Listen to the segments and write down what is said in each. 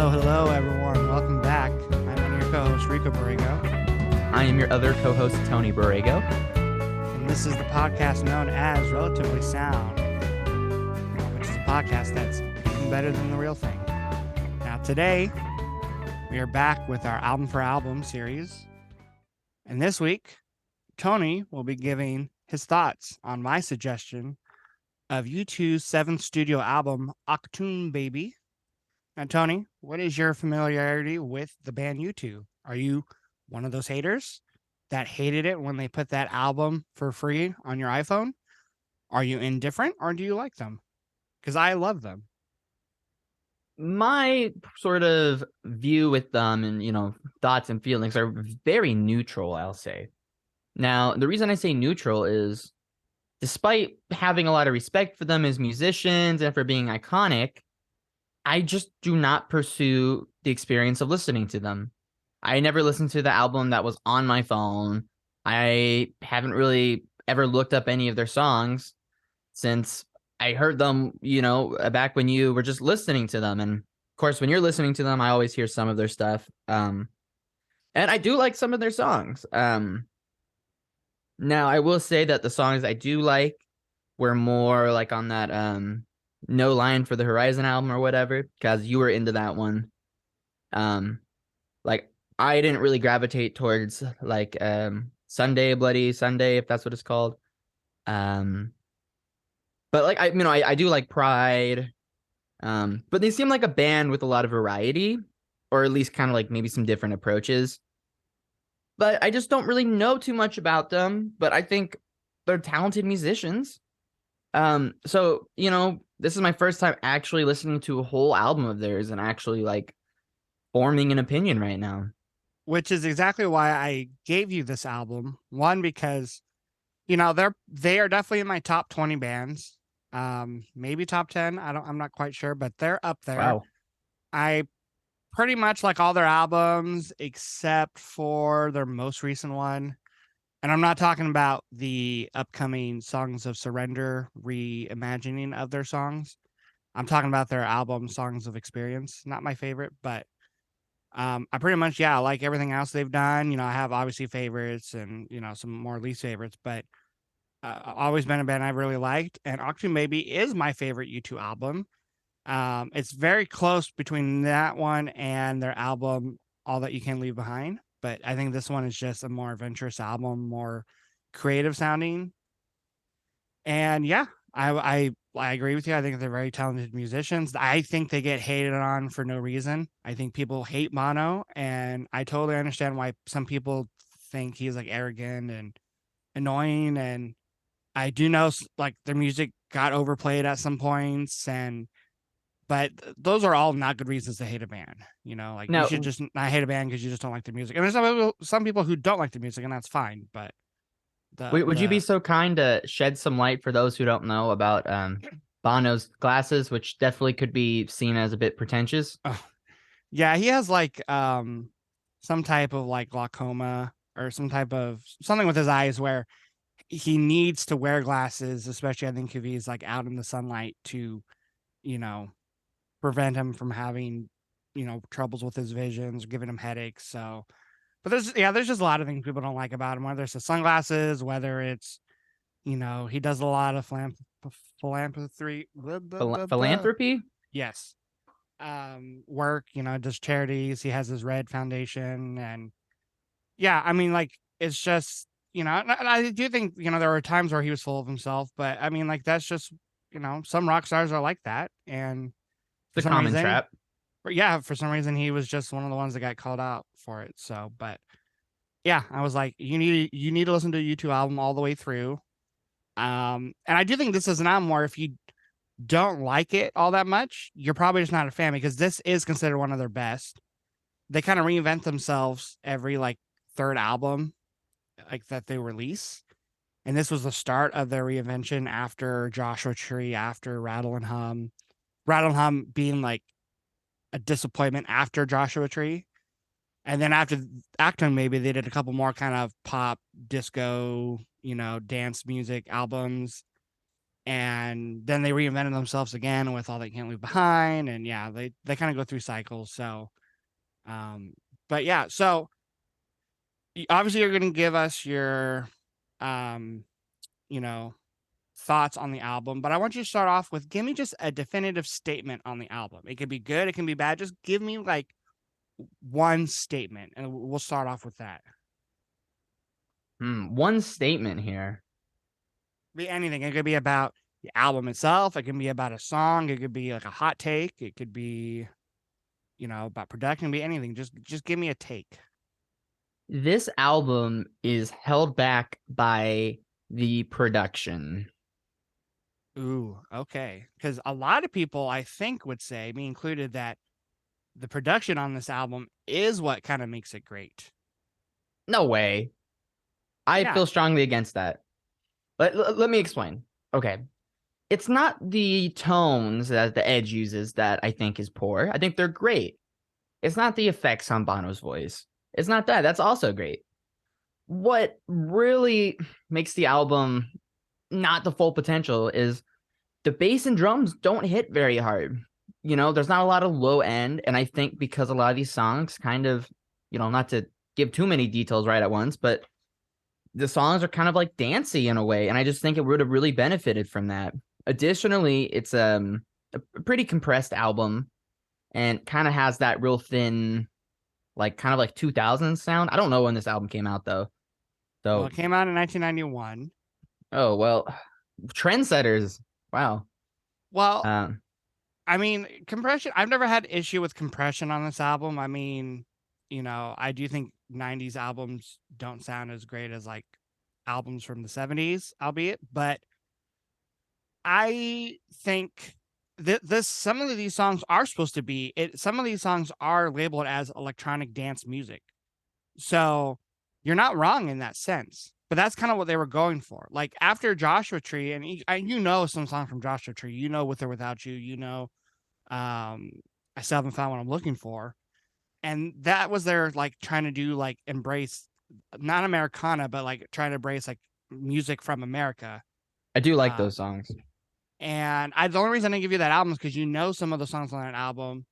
Hello, everyone. Welcome back. I'm one of your co-hosts, Rico Borrego. I am your other co-host, Tony Borrego. And this is the podcast known as Relatively Sound, which is a podcast that's even better than the real thing. Now, today, we are back with our Album for Album series. And this week, Tony will be giving his thoughts on my suggestion of U2's seventh studio album, Achtung Baby. Now, Tony, what is your familiarity with the band U2? Are you one of those haters that hated it when they put that album for free on your iPhone? Are you indifferent or do you like them? Because I love them. My sort of view with them and, thoughts and feelings are very neutral, I'll say. Now, the reason I say neutral is despite having a lot of respect for them as musicians and for being iconic, I just do not pursue the experience of listening to them. I never listened to the album that was on my phone. I haven't really ever looked up any of their songs since I heard them, back when you were just listening to them. And of course, when you're listening to them, I always hear some of their stuff. And I do like some of their songs. Now, I will say that the songs I do like were more like on that No Line for the Horizon album or whatever, because you were into that one. Like I didn't really gravitate towards like Sunday, Bloody Sunday, if that's what it's called. But like I do like Pride. But they seem like a band with a lot of variety, or at least kind of like maybe some different approaches. But I just don't really know too much about them, but I think they're talented musicians. So, this is my first time actually listening to a whole album of theirs and actually like forming an opinion right now. Which is exactly why I gave you this album. One, because they are definitely in my top 20 bands. Maybe top 10. I'm not quite sure, but they're up there. Wow. I pretty much like all their albums except for their most recent one. And I'm not talking about the upcoming Songs of Surrender reimagining of their songs. I'm talking about their album Songs of Experience. Not my favorite, but I pretty much, I like everything else they've done. I have obviously favorites and, some more least favorites, but always been a band I've really liked. And Achtung Baby is my favorite U2 album. It's very close between that one and their album All That You Can Leave Behind. But I think this one is just a more adventurous album, more creative sounding. And I agree with you. I think they're very talented musicians. I think they get hated on for no reason. I think people hate Bono, and I totally understand why some people think he's like arrogant and annoying. And I do know like their music got overplayed at some points, but those are all not good reasons to hate a band. Like Now, you should just not hate a band because you just don't like the music. And there's some people who don't like the music, and that's fine. But would you be so kind to shed some light for those who don't know about Bono's glasses, which definitely could be seen as a bit pretentious? Yeah, he has like some type of like glaucoma or something with his eyes where he needs to wear glasses, especially I think if he's like out in the sunlight to, prevent him from having, troubles with his visions, giving him headaches. So, but there's just a lot of things people don't like about him, whether it's the sunglasses, whether it's, he does a lot of philanthropy. Philanthropy? Yes. Work, does charities. He has his Red Foundation. And I mean, like, it's just, and I do think, there were times where he was full of himself, but I mean, like, that's just, some rock stars are like that. And The common trap. for some reason, he was just one of the ones that got called out for it. So, but I was like, you need to listen to a U2 album all the way through. And I do think this is an album where if you don't like it all that much, you're probably just not a fan, because this is considered one of their best. They kind of reinvent themselves every like third album like that they release. And this was the start of their reinvention after Joshua Tree, after Rattle and Hum. Rattle and Hum being like a disappointment after Joshua Tree. And then after Achtung Baby, they did a couple more kind of pop, disco, dance music albums. and then they reinvented themselves again with All They Can't Leave Behind, and yeah, they kind of go through cycles. So, um, but yeah, so obviously you're going to give us your, um, you know, thoughts on the album, but I want you to start off with give me just a definitive statement on the album. It could be good, it can be bad. Just give me like one statement, and we'll start off with that. One statement here. Be anything. It could be about the album itself. It can be about a song. It could be like a hot take. It could be, about production. It can be anything. Just give me a take. This album is held back by the production. Ooh, okay. Because a lot of people, I think, would say, me included, that the production on this album is what kind of makes it great. No way. I Yeah. feel strongly against that. Let me explain. Okay. It's not the tones that the Edge uses that I think is poor. I think they're great. It's not the effects on Bono's voice. It's not that. That's also great. What really makes the album not the full potential is the bass and drums don't hit very hard. There's not a lot of low end. And I think because a lot of these songs kind of, not to give too many details right at once, but the songs are kind of like dancey in a way. And I just think it would have really benefited from that. Additionally, it's a pretty compressed album and kind of has that real thin, like kind of like 2000s sound. I don't know when this album came out though. Well, So, it came out in 1991. oh, well, trendsetters. Wow. Well, Um, I mean, compression. I've never had issue with compression on this album. I mean, I do think 90s albums don't sound as great as like albums from the 70s, albeit, but I think this some of these songs are supposed to be it. Some of these songs are labeled as electronic dance music, so you're not wrong in that sense. But that's kind of what they were going for. Like after Joshua Tree, and some songs from Joshua Tree, With or Without You, I still haven't found what I'm looking for, and that was their like trying to do like embrace not Americana, but like trying to embrace like music from America. I do like Uh, those songs. And the only reason I give you that album is because some of the songs on that album,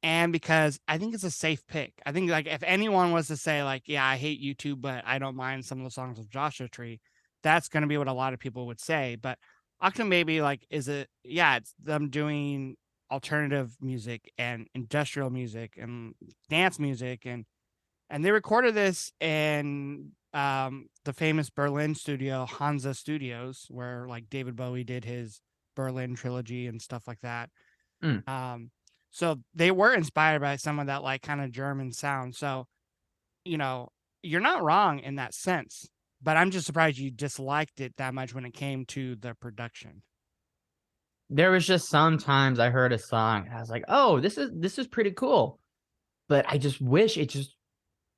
and because I think it's a safe pick. I think like if anyone was to say like, yeah, I hate YouTube, but I don't mind some of the songs of Joshua Tree, that's gonna be what a lot of people would say. But Achtung Baby, like, it's them doing alternative music and industrial music and dance music, and they recorded this in the famous Berlin studio Hansa Studios, where like David Bowie did his Berlin trilogy and stuff like that. Mm. So they were inspired by some of that like kind of German sound. So, you're not wrong in that sense, but I'm just surprised you disliked it that much when it came to the production. There was just sometimes I heard a song and I was like, oh, this is pretty cool. But I just wish it just,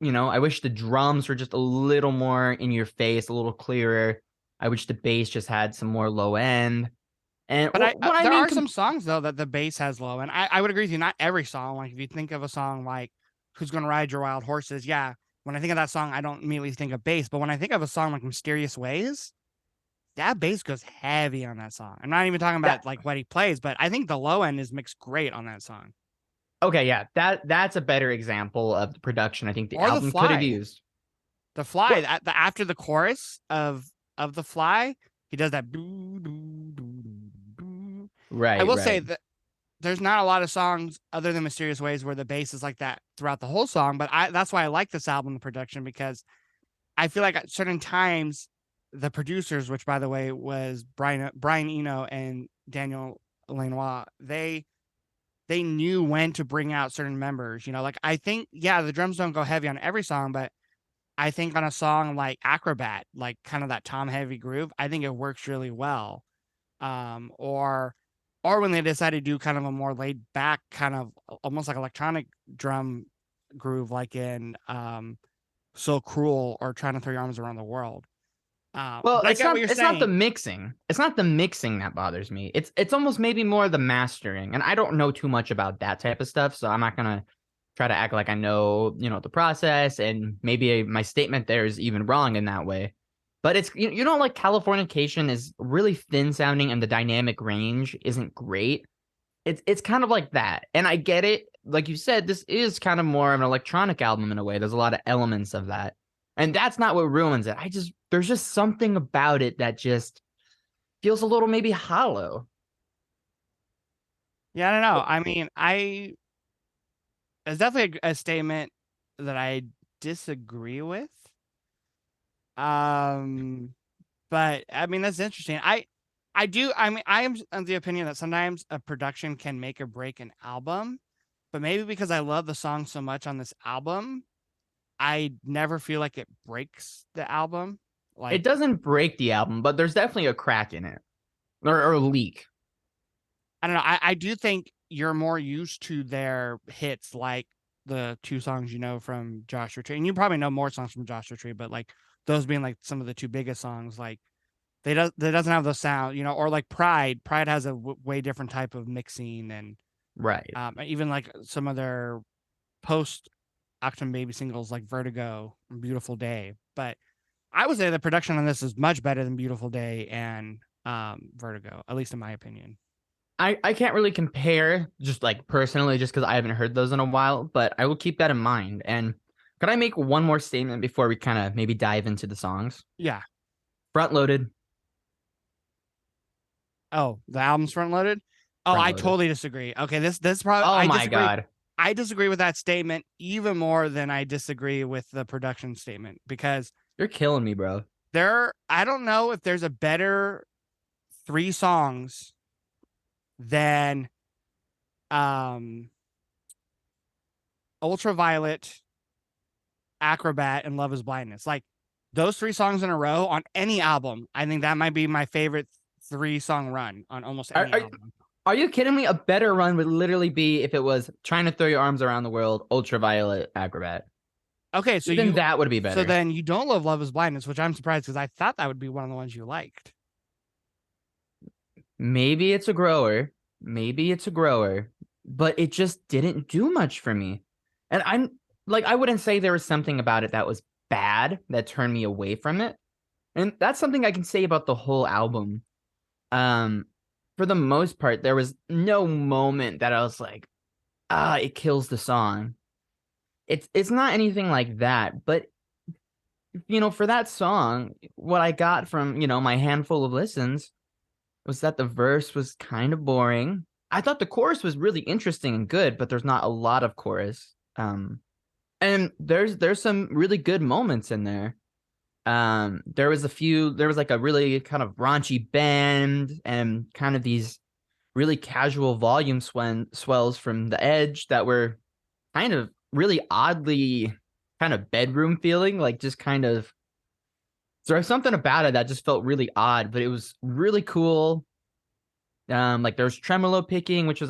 I wish the drums were just a little more in your face, a little clearer. I wish the bass just had some more low end. And But what I there mean, are some songs though that the bass has low, and I would agree with you. Not every song. Like if you think of a song like "Who's Gonna Ride Your Wild Horses," yeah. When I think of that song, I don't immediately think of bass. But when I think of a song like "Mysterious Ways," that bass goes heavy on that song. I'm not even talking that about like what he plays, but I think the low end is mixed great on that song. okay, yeah, that's a better example of the production I think the Or the album could have fly, used. the fly. Well, After the chorus of the fly, he does that. I right, will say right. that there's not a lot of songs other than Mysterious Ways where the bass is like that throughout the whole song, but that's why I like this album, the production, because I feel like at certain times the producers, which by the way was Brian Eno and Daniel Lanois, they knew when to bring out certain members. Like I think, yeah, the drums don't go heavy on every song, but I think on a song like Acrobat, like kind of that tom heavy groove, I think it works really well. Or when they decide to do kind of a more laid back, kind of almost like electronic drum groove, like in So Cruel or Trying to Throw Your Arms Around the World. Well, But I get what you're it's not the saying. mixing. It's not the mixing that bothers me. It's almost maybe more the mastering. And I don't know too much about that type of stuff, so I'm not gonna try to act like I know, the process, and maybe my statement there is even wrong in that way. But it's you know like Californication is really thin sounding and the dynamic range isn't great. It's kind of like that. And I get it. Like you said, this is kind of more of an electronic album in a way. There's a lot of elements of that. And that's not what ruins it. There's just something about it that just feels a little maybe hollow. Yeah, I don't know. I mean, it's definitely a statement that I disagree with. But I mean that's interesting. I mean I am of the opinion that sometimes a production can make or break an album, but maybe because I love the song so much on this album, I never feel like it breaks the album. It Like doesn't break the album, but there's definitely a crack in it or a leak. I don't know. I do think you're more used to their hits, like the two songs you know from Joshua Tree, and you probably know more songs from Joshua Tree, but like those being like some of the two biggest songs, like they doesn't have the sound, you know, or like Pride. Pride has a way different type of mixing, and Right. even like some of their post Achtung Baby singles like Vertigo and Beautiful Day. But I would say the production on this is much better than Beautiful Day and Vertigo, at least in my opinion. I can't really compare just like personally, just because I haven't heard those in a while, but I will keep that in mind. And could I make one more statement before we kind of maybe dive into the songs? Yeah. Front loaded, Oh, the album's front loaded. Oh, front I loaded. totally disagree. Okay, this probably Oh I my disagree. God. I disagree with that statement even more than I disagree with the production statement because You're killing me, bro. I don't know if there's a better three songs than um Ultraviolet, Acrobat, and Love is Blindness. Like those three songs in a row on any album, I think that might be my favorite 3 song run on almost Are, any are, album. are you kidding me? A better run would literally be if it was trying to throw your arms around the world, ultraviolet acrobat. Okay, Even that would be so better. then you don't love Love is Blindness, which I'm surprised because I thought that would be one of the ones you liked. Maybe it's a grower. Maybe it's a grower, but it just didn't do much for me. And I'm like, I wouldn't say there was something about it that was bad that turned me away from it. And that's something I can say about the whole album. Um, for the most part, there was no moment that I was like, it kills the song. It's not anything like that, but for that song, what I got from, my handful of listens was that the verse was kind of boring. I thought the chorus was really interesting and good, but there's not a lot of chorus. And there's some really good moments in there. There was like a really kind of raunchy bend and kind of these really casual volume swells from the edge that were kind of really oddly kind of bedroom feeling, like just kind of there's something about it that just felt really odd, but it was really cool. Like there's tremolo picking, which was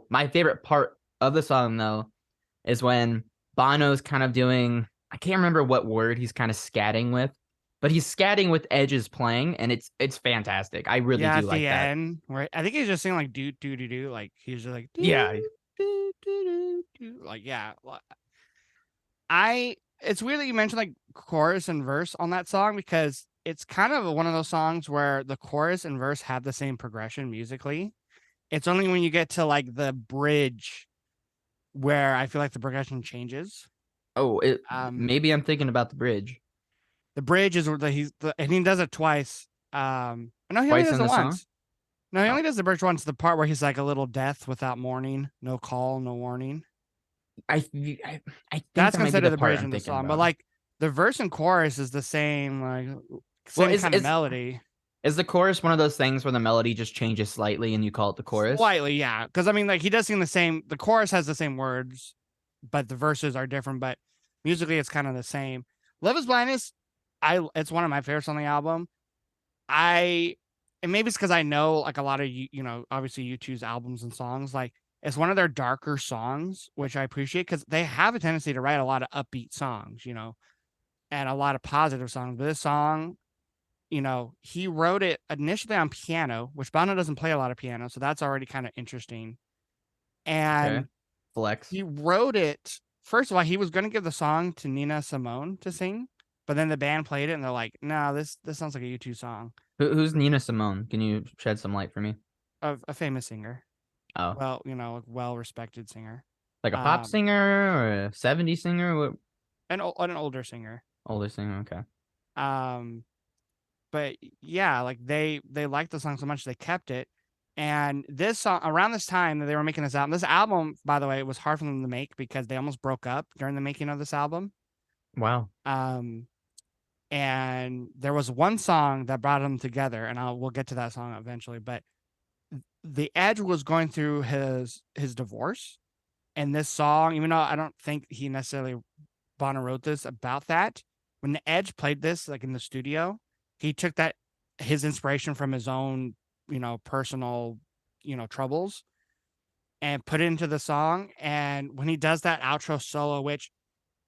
my favorite part of the song though is when Bono's kind of doing, I can't remember what word he's kind of scatting with, but he's scatting with Edge's playing, and it's fantastic. I really Yeah, do at the like that. end, right? I think he's just saying like do do do do, like he's just like Yeah. do do do do do, like yeah. I it's weird that you mentioned like chorus and verse on that song because it's kind of one of those songs where the chorus and verse have the same progression musically. It's only when you get to like the bridge where I feel like the progression changes. Oh, Um, maybe I'm thinking about the bridge the bridge is where and he does it twice. No, he only twice does in it the song. once. No, he Oh, only does the bridge once. The part where he's like a little death without warning, no call, no warning. I think That's that might be the considered the part bridge I'm in the thinking song. But about. like the verse and chorus is the same, like Well, same kind of melody. is the chorus one of those things where the melody just changes slightly and you call it the chorus? Slightly, yeah. Because I mean, like he does sing the same. The chorus has the same words, but the verses are different. But musically, it's kind of the same. Love is Blindness, it's one of my favorites on the album. I and maybe it's because I know like a lot of obviously you choose albums and songs. Like it's one of their darker songs, which I appreciate because they have a tendency to write a lot of upbeat songs, and a lot of positive songs. But this song, he wrote it initially on piano, which Bono doesn't play a lot of piano, so that's already kind of interesting. Okay. And Flex. he wrote it. First of all, he was going to give the song to Nina Simone to sing, But then the band played it and they're like, no, this sounds like a U2 song. Who's Nina Simone? Can you shed some light for me? Of a famous singer. Oh, Well, a well-respected singer. like a pop Um, singer or a 70s singer? What an older singer. older singer? Okay. Um, but yeah, like they liked the song so much they kept it. And this song around this time that they were making this album, by the way, it was hard for them to make because they almost broke up during the making of this album. Wow. Um, and there was one song that brought them together, and we'll get to that song eventually. But the Edge was going through his divorce, and this song, even though I don't think he necessarily Bono wrote this about that, when the Edge played this like in the studio, he took that his inspiration from his own personal troubles and put it into the song. And when he does that outro solo, which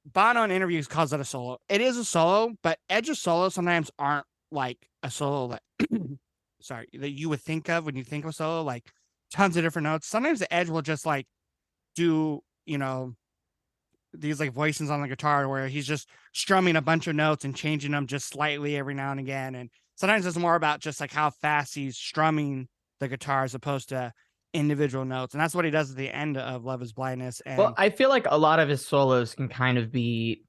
Bono in interviews calls it a solo, it is a solo, but Edge's solos sometimes aren't like a solo that sorry, that you would think of when you think of a solo, like tons of different notes. Sometimes the Edge will just like do these like voicings on the guitar where he's just strumming a bunch of notes and changing them just slightly every now and again. And sometimes it's more about just like how fast he's strumming the guitar as opposed to individual notes. And that's what he does at the end of Love Is Blindness. Well, And I feel like a lot of his solos can kind of be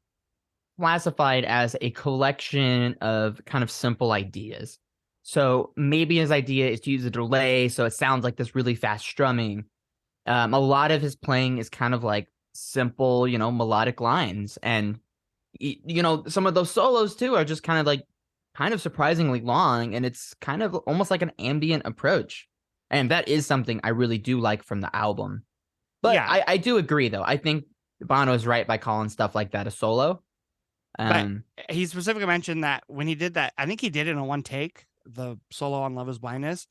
classified as a collection of kind of simple ideas. So maybe his idea is to use a delay so it sounds like this really fast strumming. A lot of his playing is kind of like simple, melodic lines. And, some of those solos too are just kind of surprisingly long. And it's kind of almost like an ambient approach. And that is something I really do like from the album. But yeah, I do agree, though. I think Bono is right by calling stuff like that a solo. but he specifically mentioned that when he did that, I think he did it in one take, the solo on Love Is Blindness.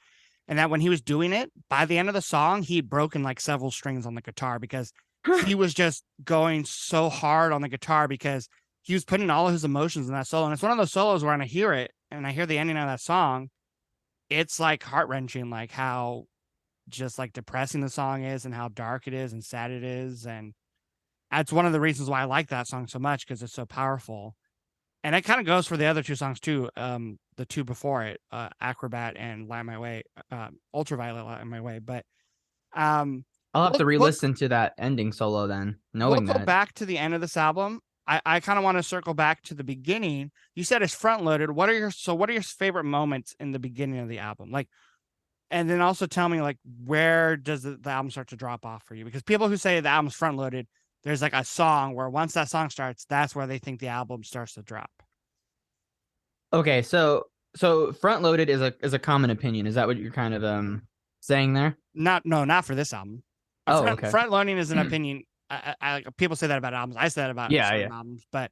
And that when he was doing it, by the end of the song, he'd broken like several strings on the guitar because he was just going so hard on the guitar because he was putting all of his emotions in that solo. And it's one of those solos where when I hear it and I hear the ending of that song, it's like heart wrenching, like how just like depressing the song is and how dark it is and sad it is. And that's one of the reasons why I like that song so much because it's so powerful. And it kind of goes for the other two songs too. The two before it, Acrobat and Light My Way, Ultraviolet Light My Way. But I'll have to we'll, re-listen to that ending solo then, we'll knowing go that. back to the end of this album. I kind of want to circle back to the beginning. You said it's front loaded. What are your favorite moments in the beginning of the album? Like, and then also tell me like where does the album start to drop off for you? Because people who say the album's front loaded, there's like a song where once that song starts, that's where they think the album starts to drop. Okay, so front loaded is a common opinion. Is that what you're kind of saying there? Not for this album. Oh, okay. Front loading is an opinion. People say that about albums. I say that about certain albums, but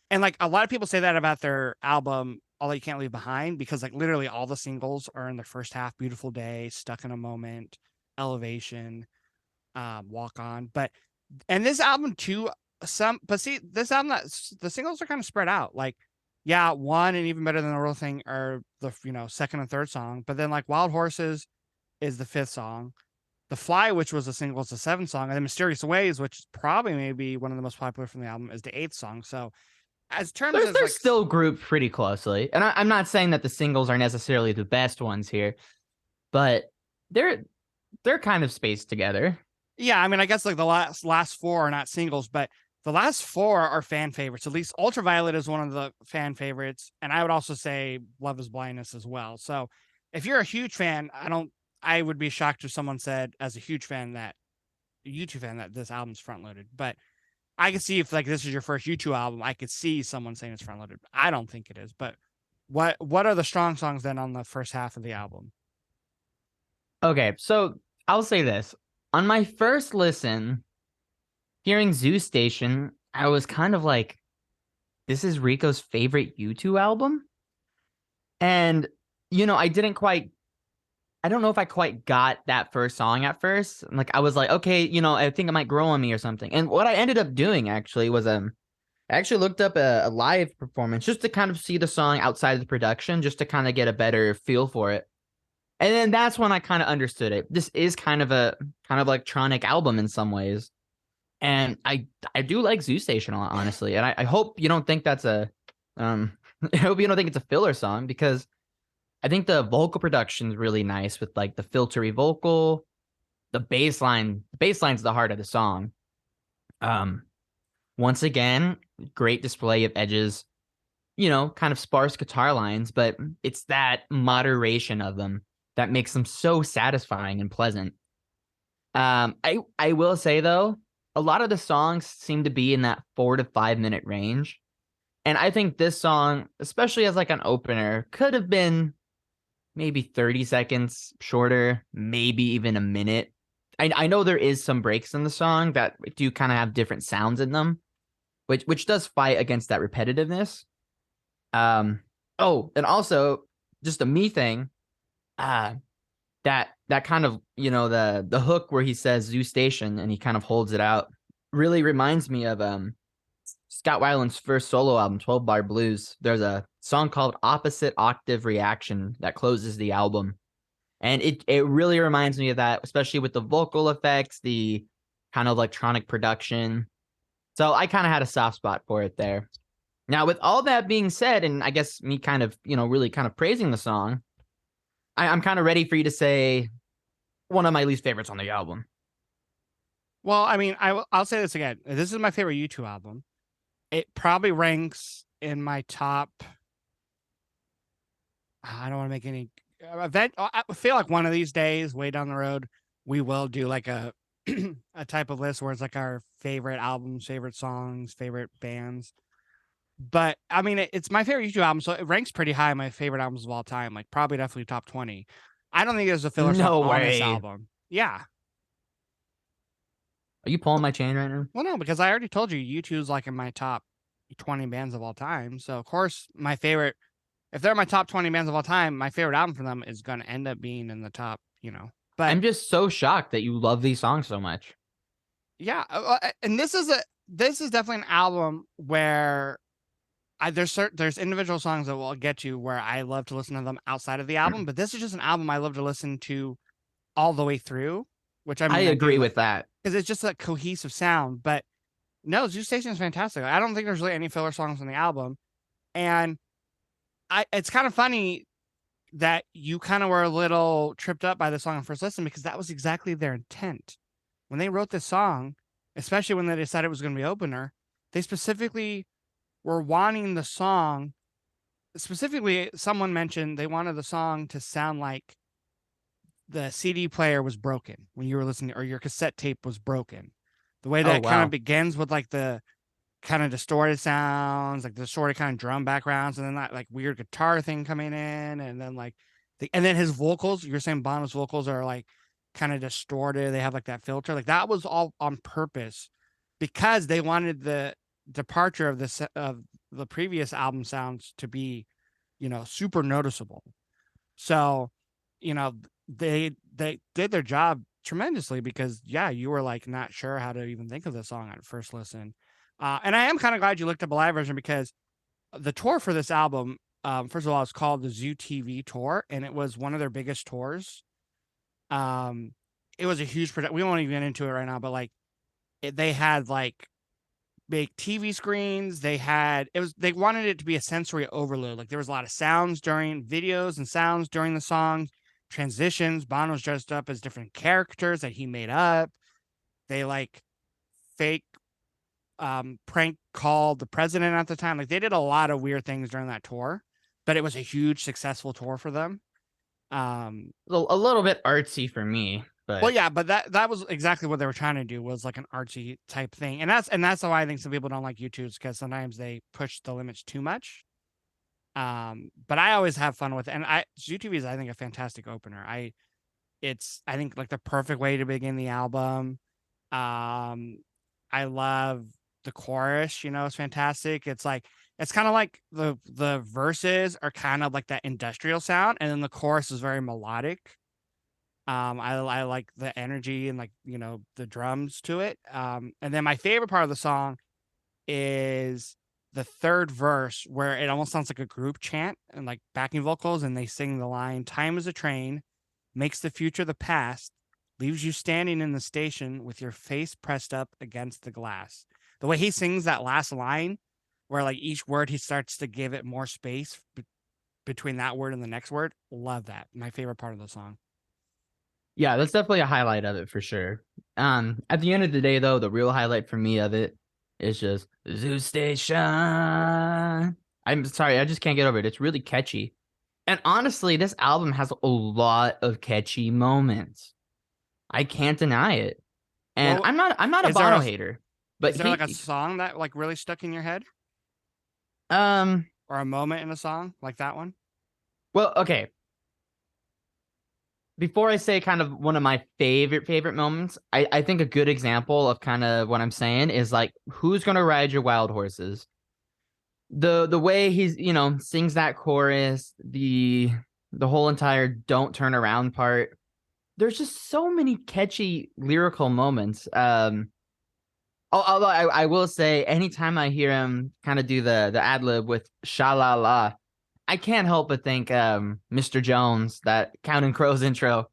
and like a lot of people say that about their album, All You Can't Leave Behind, because like literally all the singles are in the first half. Beautiful Day, Stuck in a Moment, Elevation, Walk On. But and this album too, this album the singles are kind of spread out. Like, yeah, one and even better than the real thing are the second and third song, but then like Wild Horses is the fifth song. The Fly, which was a single, is the seventh song, and then Mysterious Ways, which is probably maybe one of the most popular from the album, is the eighth song. So, as terms They're of like, still grouped pretty closely, and I'm not saying that the singles are necessarily the best ones here, but they're kind of spaced together. yeah, I mean, I guess like the last four are not singles, but the last four are fan favorites. At least Ultraviolet is one of the fan favorites, and I would also say Love Is Blindness as well. So, if you're a huge fan, I would be shocked if someone said as a huge fan that U2 fan that this album's front loaded. But I could see if like this is your first U2 album, I could see someone saying it's front loaded. I don't think it is. But what are the strong songs then on the first half of the album? Okay, so I'll say this. On my first listen, hearing Zoo Station, I was kind of like, this is Rico's favorite U2 album? And, I don't know if I quite got that first song at first. Like, I was like, okay, I think it might grow on me or something. And what I ended up doing actually was, I actually looked up a live performance just to kind of see the song outside of the production, just to kind of get a better feel for it. And then that's when I kind of understood it. This is kind of electronic album in some ways. And I do like Zoo Station a lot, honestly. And I hope you don't think that's a I hope you don't think it's a filler song because I think the vocal production is really nice with like the filtery vocal, the bass line. The bass line's the heart of the song. Um, Once again, great display of Edge's, kind of sparse guitar lines, but it's that moderation of them that makes them so satisfying and pleasant. I will say though, a lot of the songs seem to be in that 4 to 5 minute range. And I think this song, especially as like an opener, could have been maybe 30 seconds shorter, maybe even a minute. I know there is some breaks in the song that do kind of have different sounds in them, which does fight against that repetitiveness. Um, oh, and also just a me thing, uh, that kind of, the hook where he says Zoo Station and he kind of holds it out really reminds me of Scott Weiland's first solo album, 12 Bar Blues. There's a song called Opposite Octave Reaction that closes the album. And it really reminds me of that, especially with the vocal effects, the kind of electronic production. So I kind of had a soft spot for it there. Now, with all that being said, and I guess me kind of, really kind of praising the song, I'm kind of ready for you to say one of my least favorites on the album. Well, I mean, I'll say this again. This is my favorite U2 album. It probably ranks in my top. I don't want to make any event. I feel like one of these days, way down the road, we will do like a a type of list where it's like our favorite albums, favorite songs, favorite bands. But I mean, it's my favorite U2 album, so it ranks pretty high in my favorite albums of all time. Like probably definitely top 20. I don't think there's a filler song No on this way. album. Yeah. Are you pulling my chain right now? Well, no, because I already told you U2 is like in my top 20 bands of all time. So of course, my favorite, if they're my top 20 bands of all time, my favorite album from them is going to end up being in the top, But I'm just so shocked that you love these songs so much. yeah, and this is definitely an album where there's individual songs that we'll get to where I love to listen to them outside of the album, but this is just an album I love to listen to all the way through, which I I mean I agree do with that. because it's just a cohesive sound. But no, Zoo Station is fantastic. I don't think there's really any filler songs on the album, and it's kind of funny that you kind of were a little tripped up by the song on first listen because that was exactly their intent when they wrote this song, especially when they decided it was going to be opener. They specifically were wanting the song. Specifically, someone mentioned they wanted the song to sound like the CD player was broken when you were listening, or your cassette tape was broken. The way Oh that kind of wow. begins with like the kind of distorted sounds, like the distorted kind of drum backgrounds, and then that like weird guitar thing coming in, and then like and then his vocals. You're saying Bono's vocals are like kind of distorted. They have like that filter. Like that was all on purpose because they wanted the departure of the previous album sounds to be, super noticeable. So, you know, they did their job tremendously because yeah, you were like not sure how to even think of the song at first listen. And I am kind of glad you looked up a live version because the tour for this album, first of all, it's called the Zoo TV tour, and it was one of their biggest tours. Um, it was a huge production. We won't even get into it right now, but like they had like big TV screens. They wanted it to be a sensory overload. Like there was a lot of sounds during videos and sounds during the songs, transitions. Bono was dressed up as different characters that he made up. They like fake prank called the president at the time. Like they did a lot of weird things during that tour, but it was a huge successful tour for them. A little bit artsy for me, Well, but yeah, but that was exactly what they were trying to do was like an artsy type thing, and that's why I think some people don't like YouTubes because sometimes they push the limits too much. But I always have fun with it, and YouTube is I think a fantastic opener. I think like the perfect way to begin the album. I love the chorus. It's fantastic. It's kind of like the verses are kind of like that industrial sound, and then the chorus is very melodic. I like the energy and like, the drums to it. And then my favorite part of the song is the third verse where it almost sounds like a group chant and like backing vocals. And they sing the line, "Time is a train, makes the future the past, leaves you standing in the station with your face pressed up against the glass." The way he sings that last line, where like each word he starts to give it more space between that word and the next word. Love that. My favorite part of the song. Yeah, that's definitely a highlight of it for sure. At the end of the day, though, the real highlight for me of it is just Zoo Station. I'm sorry, I just can't get over it. It's really catchy. And honestly, this album has a lot of catchy moments. I can't deny it. And Well, I'm not a is there Bono a hater, but is there like a song that like really stuck in your head, um or a moment in a song like that one? well, okay. Before I say kind of one of my favorite moments, I think a good example of kind of what I'm saying is like who's gonna ride your wild horses? The way he's, sings that chorus, the whole entire don't turn around part. There's just so many catchy lyrical moments. Although I will say, anytime I hear him kind of do the ad lib with sha la la, I can't help but think Mr. Jones, that Counting Crows intro. Which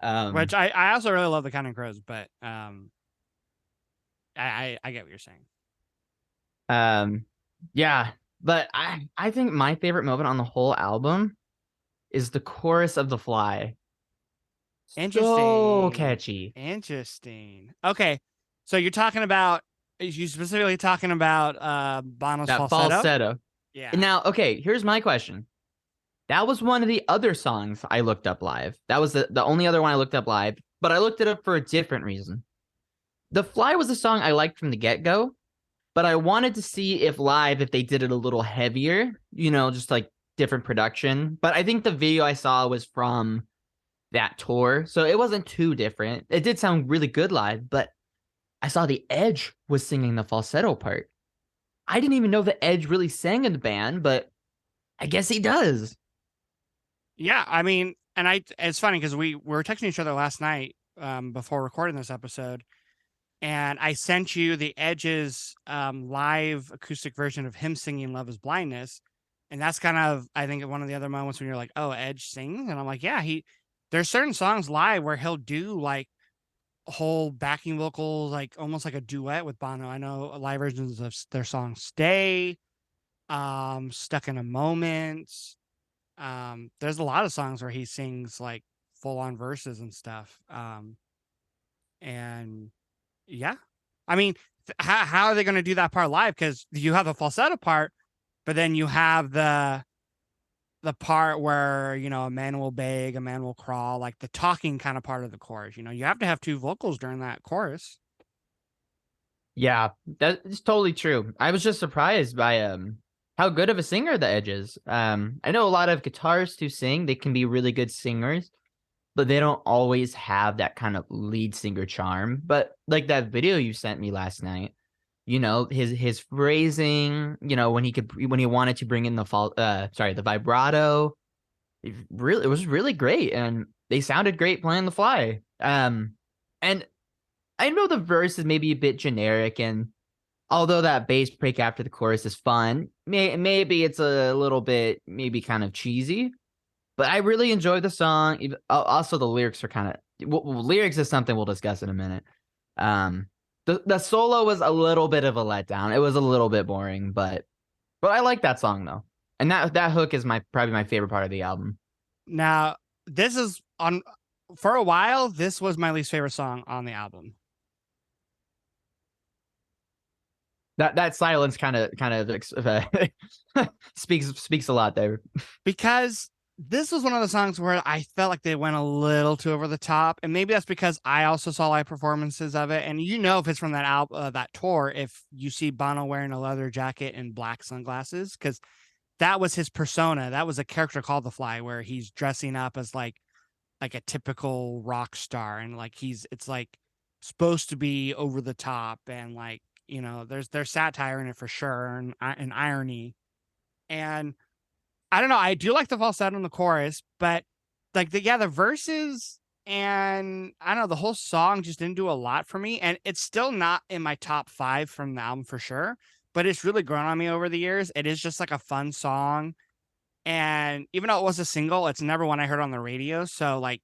Um, I also really love the Counting Crows, but I get what you're saying. um, yeah, but I think my favorite moment on the whole album is the chorus of The Fly. So Interesting. catchy. Interesting. Okay. So you're talking about, you specifically talking about Bono's That falsetto? falsetto. Yeah. Now, okay, here's my question. That was one of the other songs I looked up live. That was the only other one I looked up live, but I looked it up for a different reason. The Fly was a song I liked from the get-go, but I wanted to see if live, if they did it a little heavier, just like different production. But I think the video I saw was from that tour, so it wasn't too different. It did sound really good live, but I saw the Edge was singing the falsetto part. I didn't even know the Edge really sang in the band, but I guess he does. Yeah. I mean, and it's funny because we were texting each other last night before recording this episode, and I sent you the Edge's live acoustic version of him singing "Love Is Blindness," and that's kind of, I think, one of the other moments when you're like, "Oh, Edge sings," and I'm like, "Yeah, he." There's certain songs live where he'll do like whole backing vocals, like almost like a duet with Bono. I know live versions of their song "Stay," "Stuck in a Moment." There's a lot of songs where he sings like full on verses and stuff. And yeah, I mean, how are they going to do that part live? Because you have the falsetto part, but then you have the part where, a man will beg, a man will crawl, like the talking kind of part of the chorus. You have to have two vocals during that chorus. Yeah, that is totally true. I was just surprised by how good of a singer the Edge is. I know a lot of guitarists who sing, they can be really good singers, but they don't always have that kind of lead singer charm. But like that video you sent me last night, his phrasing, when he wanted to bring in the vibrato, it was really great, and they sounded great playing the Fly. And I know the verse is maybe a bit generic, and although that bass break after the chorus is fun, maybe it's a little bit, maybe kind of cheesy, but I really enjoyed the song. Also, the lyrics are kind of, lyrics is something we'll discuss in a minute. The solo was a little bit of a letdown. It was a little bit boring, but I like that song though, and that hook is probably my favorite part of the album. Now, this is on for a while. This was my least favorite song on the album That silence speaks a lot there. because this was one of the songs where I felt like they went a little too over the top, and maybe that's because I also saw live performances of it. And if it's from that album, that tour, if you see Bono wearing a leather jacket and black sunglasses, because that was his persona. That was a character called the Fly, where he's dressing up as like a typical rock star, and like it's like supposed to be over the top, and like there's satire in it for sure, and irony. And I don't know. I do like the falsetto in the chorus, but like the verses, and I don't know, the whole song just didn't do a lot for me. And it's still not in my top 5 from the album for sure. But it's really grown on me over the years. It is just like a fun song. And even though it was a single, it's never one I heard on the radio. So like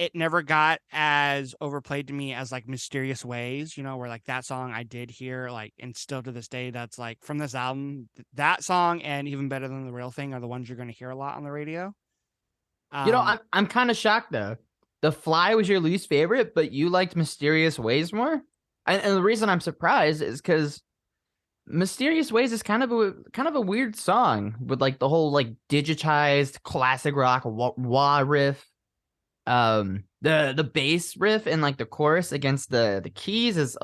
it never got as overplayed to me as like Mysterious Ways, you know, where like that song I did hear, like, and still to this day, that's like from this album, that song and Even Better Than the Real Thing are the ones you're going to hear a lot on the radio. You know, Um, I'm kind of shocked though. The Fly was your least favorite, but you liked Mysterious Ways more. And the reason I'm surprised is because Mysterious Ways is kind of a weird song with like the whole like digitized classic rock wah riff. The bass riff and like the chorus against the keys is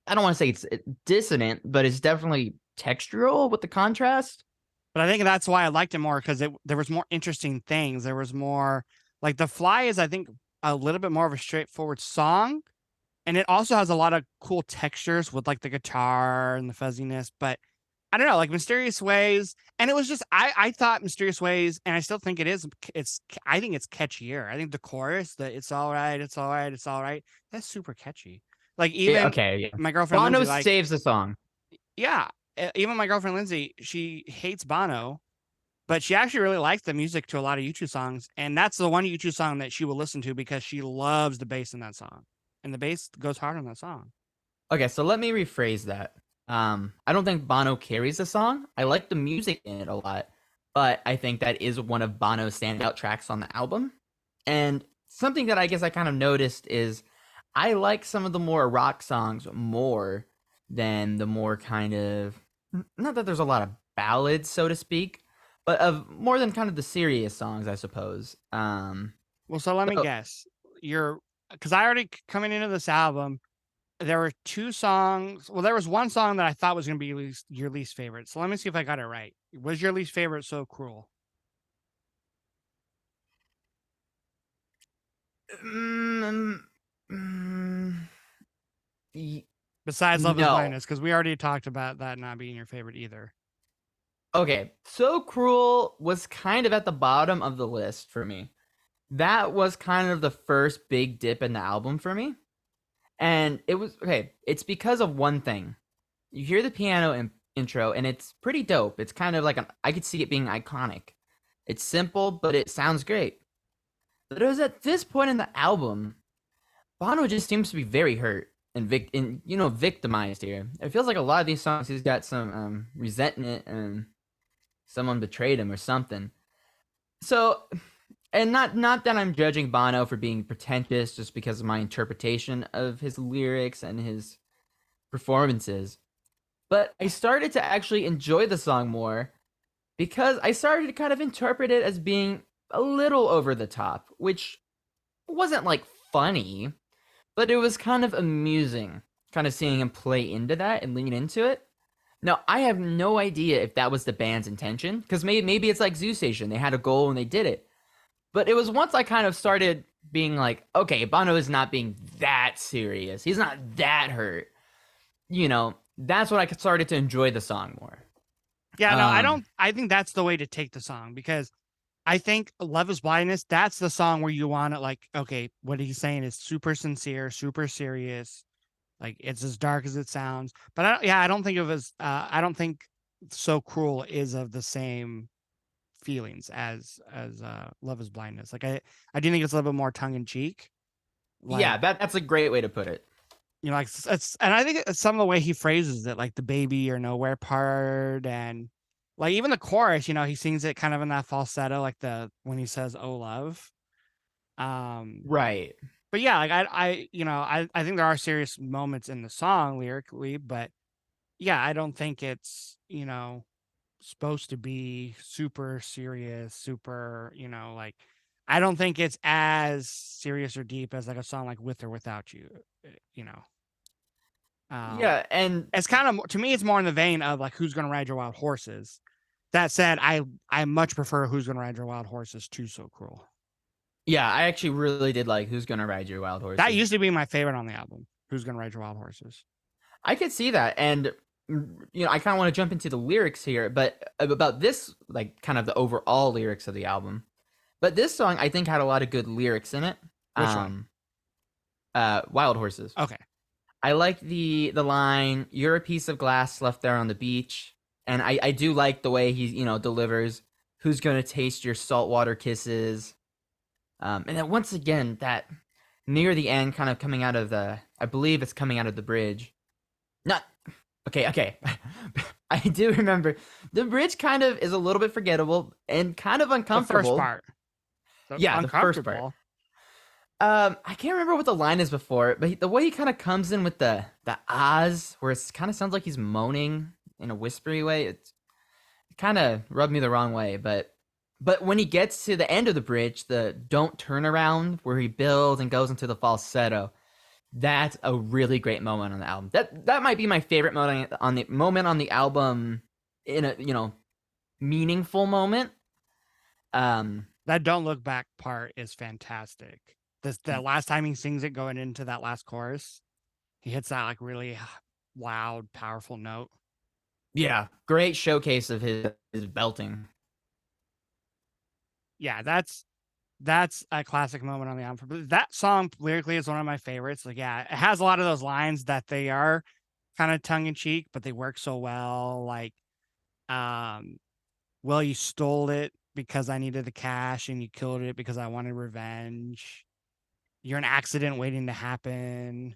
I don't want to say it's dissonant, but it's definitely textural with the contrast. but I think that's why I liked it more because there was more interesting things. There was more like The Fly is, I think, a little bit more of a straightforward song. And it also has a lot of cool textures with like the guitar and the fuzziness. But I don't know, like Mysterious Ways. And it was just, I thought Mysterious Ways, and I still think it is, I think it's catchier. I think the chorus, the it's all right, it's all right, it's all right. That's super catchy. Like Yeah, even okay, yeah. my girlfriend Bono Lindsay, like, saves the song. yeah, even my girlfriend Lindsay, she hates Bono, but she actually really likes the music to a lot of YouTube songs. And that's the one YouTube song that she will listen to because she loves the bass in that song. And the bass goes hard on that song. Okay, so let me rephrase that. I don't think Bono carries the song. I like the music in it a lot, but I think that is one of Bono's standout tracks on the album. And something that I guess I kind of noticed is I like some of the more rock songs more than the more kind of, not that there's a lot of ballads, so to speak, but of more than kind of the serious songs, I suppose. Well, so let me So guess. You're because I already coming into this album, there were two songs. Well, there was one song that I thought was going to be your least favorite. So let me see if I got it right. Was your least favorite So Cruel? mm, mm, Besides Love is no. Blindness, because we already talked about that not being your favorite either. Okay, So Cruel was kind of at the bottom of the list for me. That was kind of the first big dip in the album for me. And it was okay, it's because of one thing. You hear the piano intro and it's pretty dope. It's kind of like I could see it being iconic. It's simple, but it sounds great. But it was at this point in the album, Bono just seems to be very hurt and victimized here. It feels like a lot of these songs he's got some resentment and someone betrayed him or something. So, and not that I'm judging Bono for being pretentious just because of my interpretation of his lyrics and his performances, but I started to actually enjoy the song more because I started to kind of interpret it as being a little over the top, which wasn't like funny, but it was kind of amusing, kind of seeing him play into that and lean into it. Now, I have no idea if that was the band's intention, because maybe it's like Zoo Station. They had a goal and they did it. But it was once I kind of started being like, okay, Bono is not being that serious. He's not that hurt. That's when I started to enjoy the song more. Yeah, no, I don't. I think that's the way to take the song because I think Love is Blindness, that's the song where you want it like, okay, what he's saying is super sincere, super serious. Like it's as dark as it sounds. But I don't think of as I don't think So Cruel is of the same feelings as Love is Blindness. Like I do think it's a little bit more tongue in cheek. Like, Yeah, that's a great way to put it. like it's and I think it's some of the way he phrases it, like the baby or nowhere part, and like even the chorus, he sings it kind of in that falsetto, like the when he says "Oh love." Right. But yeah, like I think there are serious moments in the song lyrically, but yeah, I don't think it's supposed to be super serious, super like I don't think it's as serious or deep as like a song like With or Without You, you know. Yeah, and It's kind of to me, it's more in the vein of like Who's Gonna Ride Your Wild Horses. That said, I much prefer Who's Gonna Ride Your Wild Horses to So Cruel. yeah, I actually really did like Who's Gonna Ride Your Wild Horses. That used to be my favorite on the album. Who's Gonna Ride Your Wild Horses? I could see that, and I kind of want to jump into the lyrics here, but about this, like, kind of the overall lyrics of the album. But this song, I think, had a lot of good lyrics in it. Which one? Wild Horses. Okay. I like the line, "You're a piece of glass left there on the beach," and I do like the way he delivers, "Who's gonna taste your saltwater kisses?" And then once again, that near the end, kind of coming out of the, I believe it's coming out of the bridge. Not okay. I do remember the bridge kind of is a little bit forgettable and kind of The first uncomfortable. part, the Yeah, the first part. uncomfortable. I can't remember what the line is before it, but the way he kind of comes in with the ahs, where it kind of sounds like he's moaning in a whispery way, it kind of rubbed me the wrong way. But when he gets to the end of the bridge, the "Don't Turn Around," where he builds and goes into the falsetto, that's a really great moment on the album. That might be my favorite moment on the album in a meaningful moment. That "Don't Look Back" part is fantastic. That last time he sings it, going into that last chorus, he hits that like really loud, powerful note. Yeah, great showcase of his belting. Yeah, that's a classic moment on the album. But that song lyrically is one of my favorites. Like, yeah, it has a lot of those lines that they are kind of tongue in cheek, but they work so well. Like, well, you stole it because I needed the cash, and you killed it because I wanted revenge. You're an accident waiting to happen.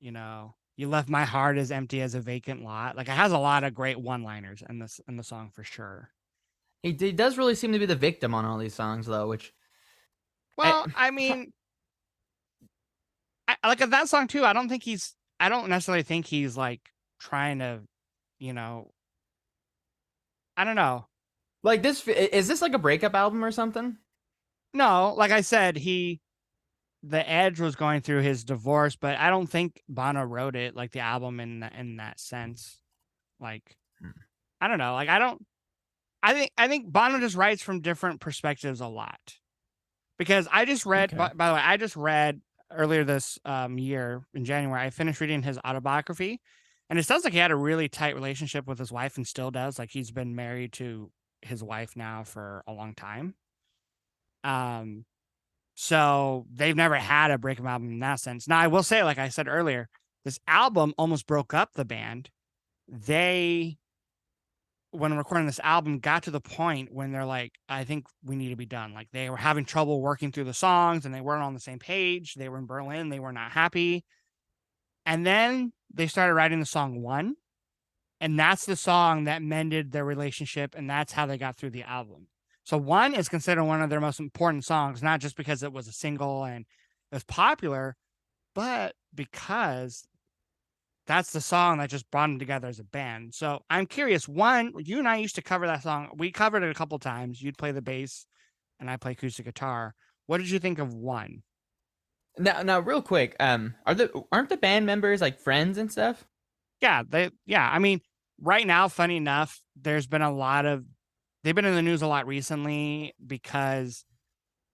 You left my heart as empty as a vacant lot. Like, it has a lot of great one-liners in the song for sure. He does really seem to be the victim on all these songs, though, which. Well, I mean, I like that song too. I don't necessarily think he's like trying to, you know, I don't know. Like this, is this like a breakup album or something? No, like I said, the Edge was going through his divorce, but I don't think Bono wrote it, like the album in that sense. Like, I don't know. Like, I think Bono just writes from different perspectives a lot. Because I just read, Okay. by the way, I just read earlier this year in January, I finished reading his autobiography, and it sounds like he had a really tight relationship with his wife and still does. Like, he's been married to his wife now for a long time. So they've never had a breakup album in that sense. Now, I will say, like I said earlier, this album almost broke up the band. They, when recording this album, got to the point when they're like, I think we need to be done. Like, they were having trouble working through the songs and they weren't on the same page. They were in Berlin. They were not happy. And then they started writing the song One. And that's the song that mended their relationship. And that's how they got through the album. So One is considered one of their most important songs, not just because it was a single and it was popular, but because that's the song that just brought them together as a band. So I'm curious. One, you and I used to cover that song. We covered it a couple times. You'd play the bass, and I play acoustic guitar. What did you think of One? Now, real quick, aren't the band members like friends and stuff? Yeah, I mean, right now, funny enough, there's been they've been in the news a lot recently because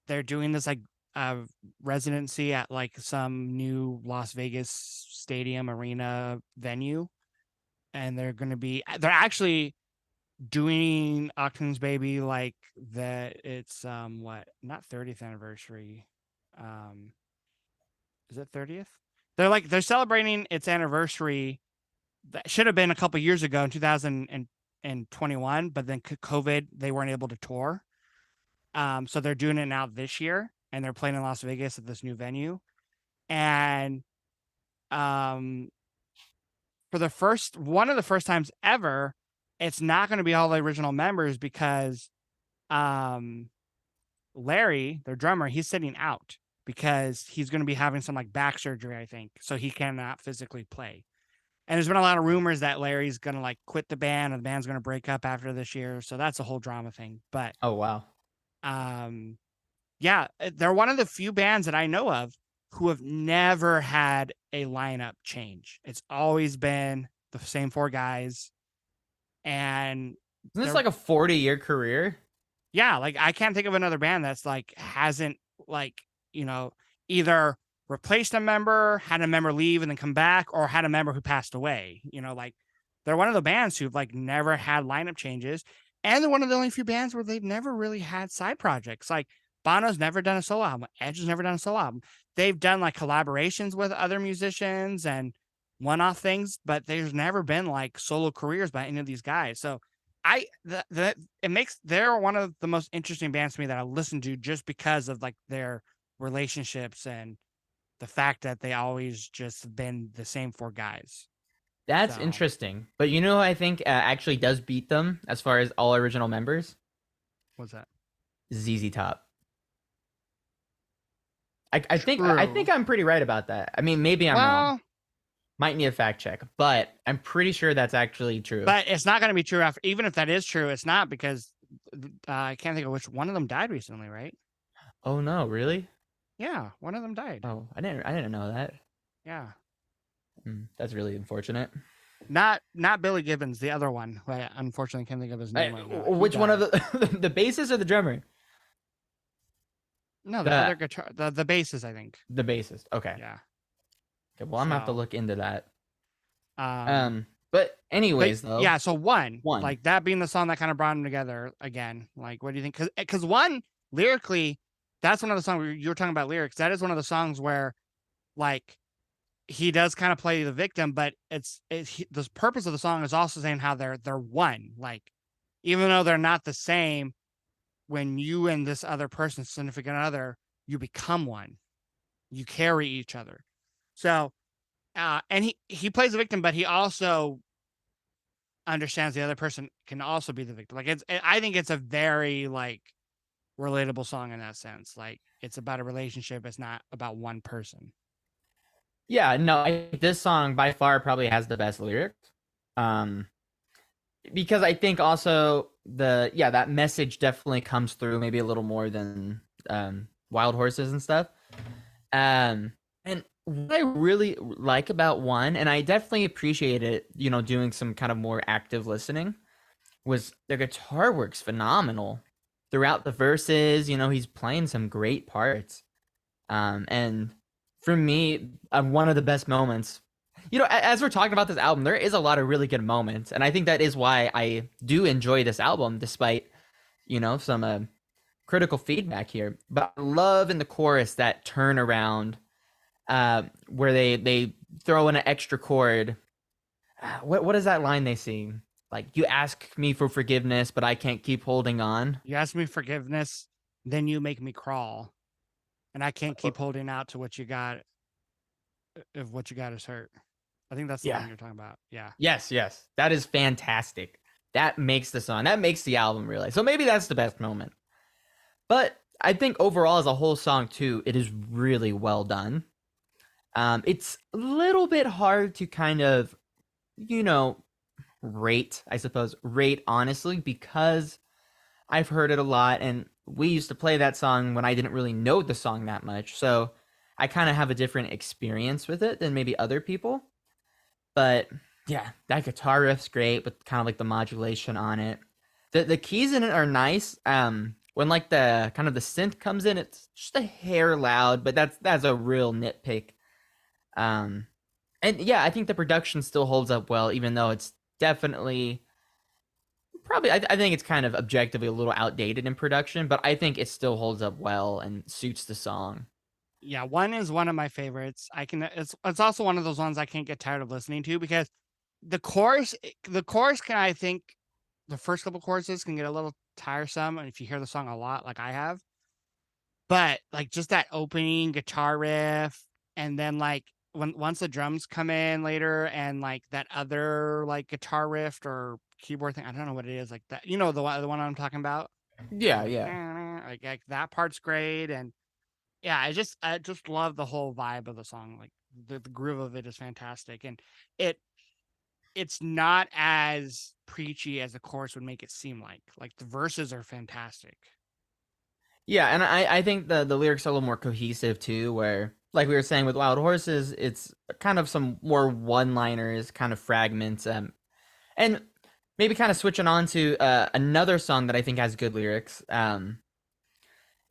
they're doing this like residency at like some new Las Vegas stadium arena venue, and they're actually doing Achtung Baby like that. It's what, not 30th anniversary. Is it 30th? They're celebrating its anniversary. That should have been a couple years ago in 2021, but then COVID, they weren't able to tour. So they're doing it now this year, and they're playing in Las Vegas at this new venue. And for one of the first times ever, it's not going to be all the original members because Larry, their drummer, he's sitting out because he's going to be having some like back surgery, I think. So he cannot physically play. And there's been a lot of rumors that Larry's going to like quit the band, or the band's going to break up after this year. So that's a whole drama thing. But Oh wow. yeah, they're one of the few bands that I know of who have never had a lineup change. It's always been the same four guys. And Isn't this like a 40-year career? yeah, like I can't think of another band that's like hasn't like, either replaced a member, had a member leave and then come back, or had a member who passed away. Like they're one of the bands who've like never had lineup changes. And they're one of the only few bands where they've never really had side projects. Like Bono's never done a solo album. Edge has never done a solo album. They've done like collaborations with other musicians and one-off things, but there's never been like solo careers by any of these guys. So it makes they're one of the most interesting bands to me that I listen to just because of like their relationships and the fact that they always just been the same four guys. That's So interesting. But you know who I think actually does beat them as far as all original members? what's that? ZZ Top. I think True. I'm pretty right about that. I mean, maybe I'm wrong. Well, Might need a fact check, but I'm pretty sure that's actually true. but it's not going to be true after. Even if that is true, it's not because I can't think of which one of them died recently, right? Oh no, really? Yeah, one of them died. Oh, I didn't know that. Yeah, That's really unfortunate. not Billy Gibbons, the other one. Who I unfortunately can't think of his name right now. He Which one of died. the bassist or the drummer? No, the The other guitar, the bassist, I think. the bassist. Okay. Yeah. Okay. Well, I'm gonna have to So, look into that. um, But but anyways, though, yeah, so one, one. like that being the song that kind of brought them together again. Like, what do you think? Because one lyrically, that's one of the songs where you were talking about lyrics. That is one of the songs where, like, he does kind of play the victim, but the purpose of the song is also saying how they're one. Like, even though they're not the same, when you and this other person, significant other, you become one. You carry each other. So, and he plays the victim, but he also understands the other person can also be the victim. Like I think it's a very like relatable song in that sense. Like it's about a relationship. It's not about one person. Yeah, no, this song by far probably has the best lyrics. Um, because I think also that message definitely comes through maybe a little more than Wild Horses and stuff. And what I really like about one, and I definitely appreciate it, doing some kind of more active listening, was the guitar work's phenomenal throughout the verses. He's playing some great parts. And for me, one of the best moments. As we're talking about this album, there is a lot of really good moments, and I think that is why I do enjoy this album, despite some critical feedback here. But I love in the chorus that turnaround, where they throw in an extra chord. What is that line they sing? Like, you ask me for forgiveness, but I can't keep holding on. You ask me forgiveness, then you make me crawl, and I can't keep holding out to what you got. If what you got is hurt, I think that's the Yeah. line you're talking about. Yeah. Yes. That is fantastic. That makes the song, that makes the album really. So maybe that's the best moment. But I think overall as a whole song too, it is really well done. It's a little bit hard to kind of, rate honestly, because I've heard it a lot and we used to play that song when I didn't really know the song that much. So I kind of have a different experience with it than maybe other people. But yeah, that guitar riff's great with kind of like the modulation on it. The keys in it are nice. When like the kind of the synth comes in, it's just a hair loud, but that's a real nitpick. Um, and yeah, I think the production still holds up well, even though it's definitely probably I think it's kind of objectively a little outdated in production, but I think it still holds up well and suits the song. Yeah, one is one of my favorites. It's also one of those ones I can't get tired of listening to because the chorus can I think the first couple choruses can get a little tiresome and if you hear the song a lot like I have. But like just that opening guitar riff and then like once the drums come in later and like that other like guitar riff or keyboard thing, I don't know what it is like that. You know the one I'm talking about? Yeah, Like, yeah. like that part's great and yeah, I just love the whole vibe of the song. Like the groove of it is fantastic, and it it's not as preachy as the chorus would make it seem like. Like the verses are fantastic. Yeah, and I think the lyrics are a little more cohesive too, where like we were saying with Wild Horses, it's kind of some more one-liners, kind of fragments, and maybe kind of switching on to another song that I think has good lyrics,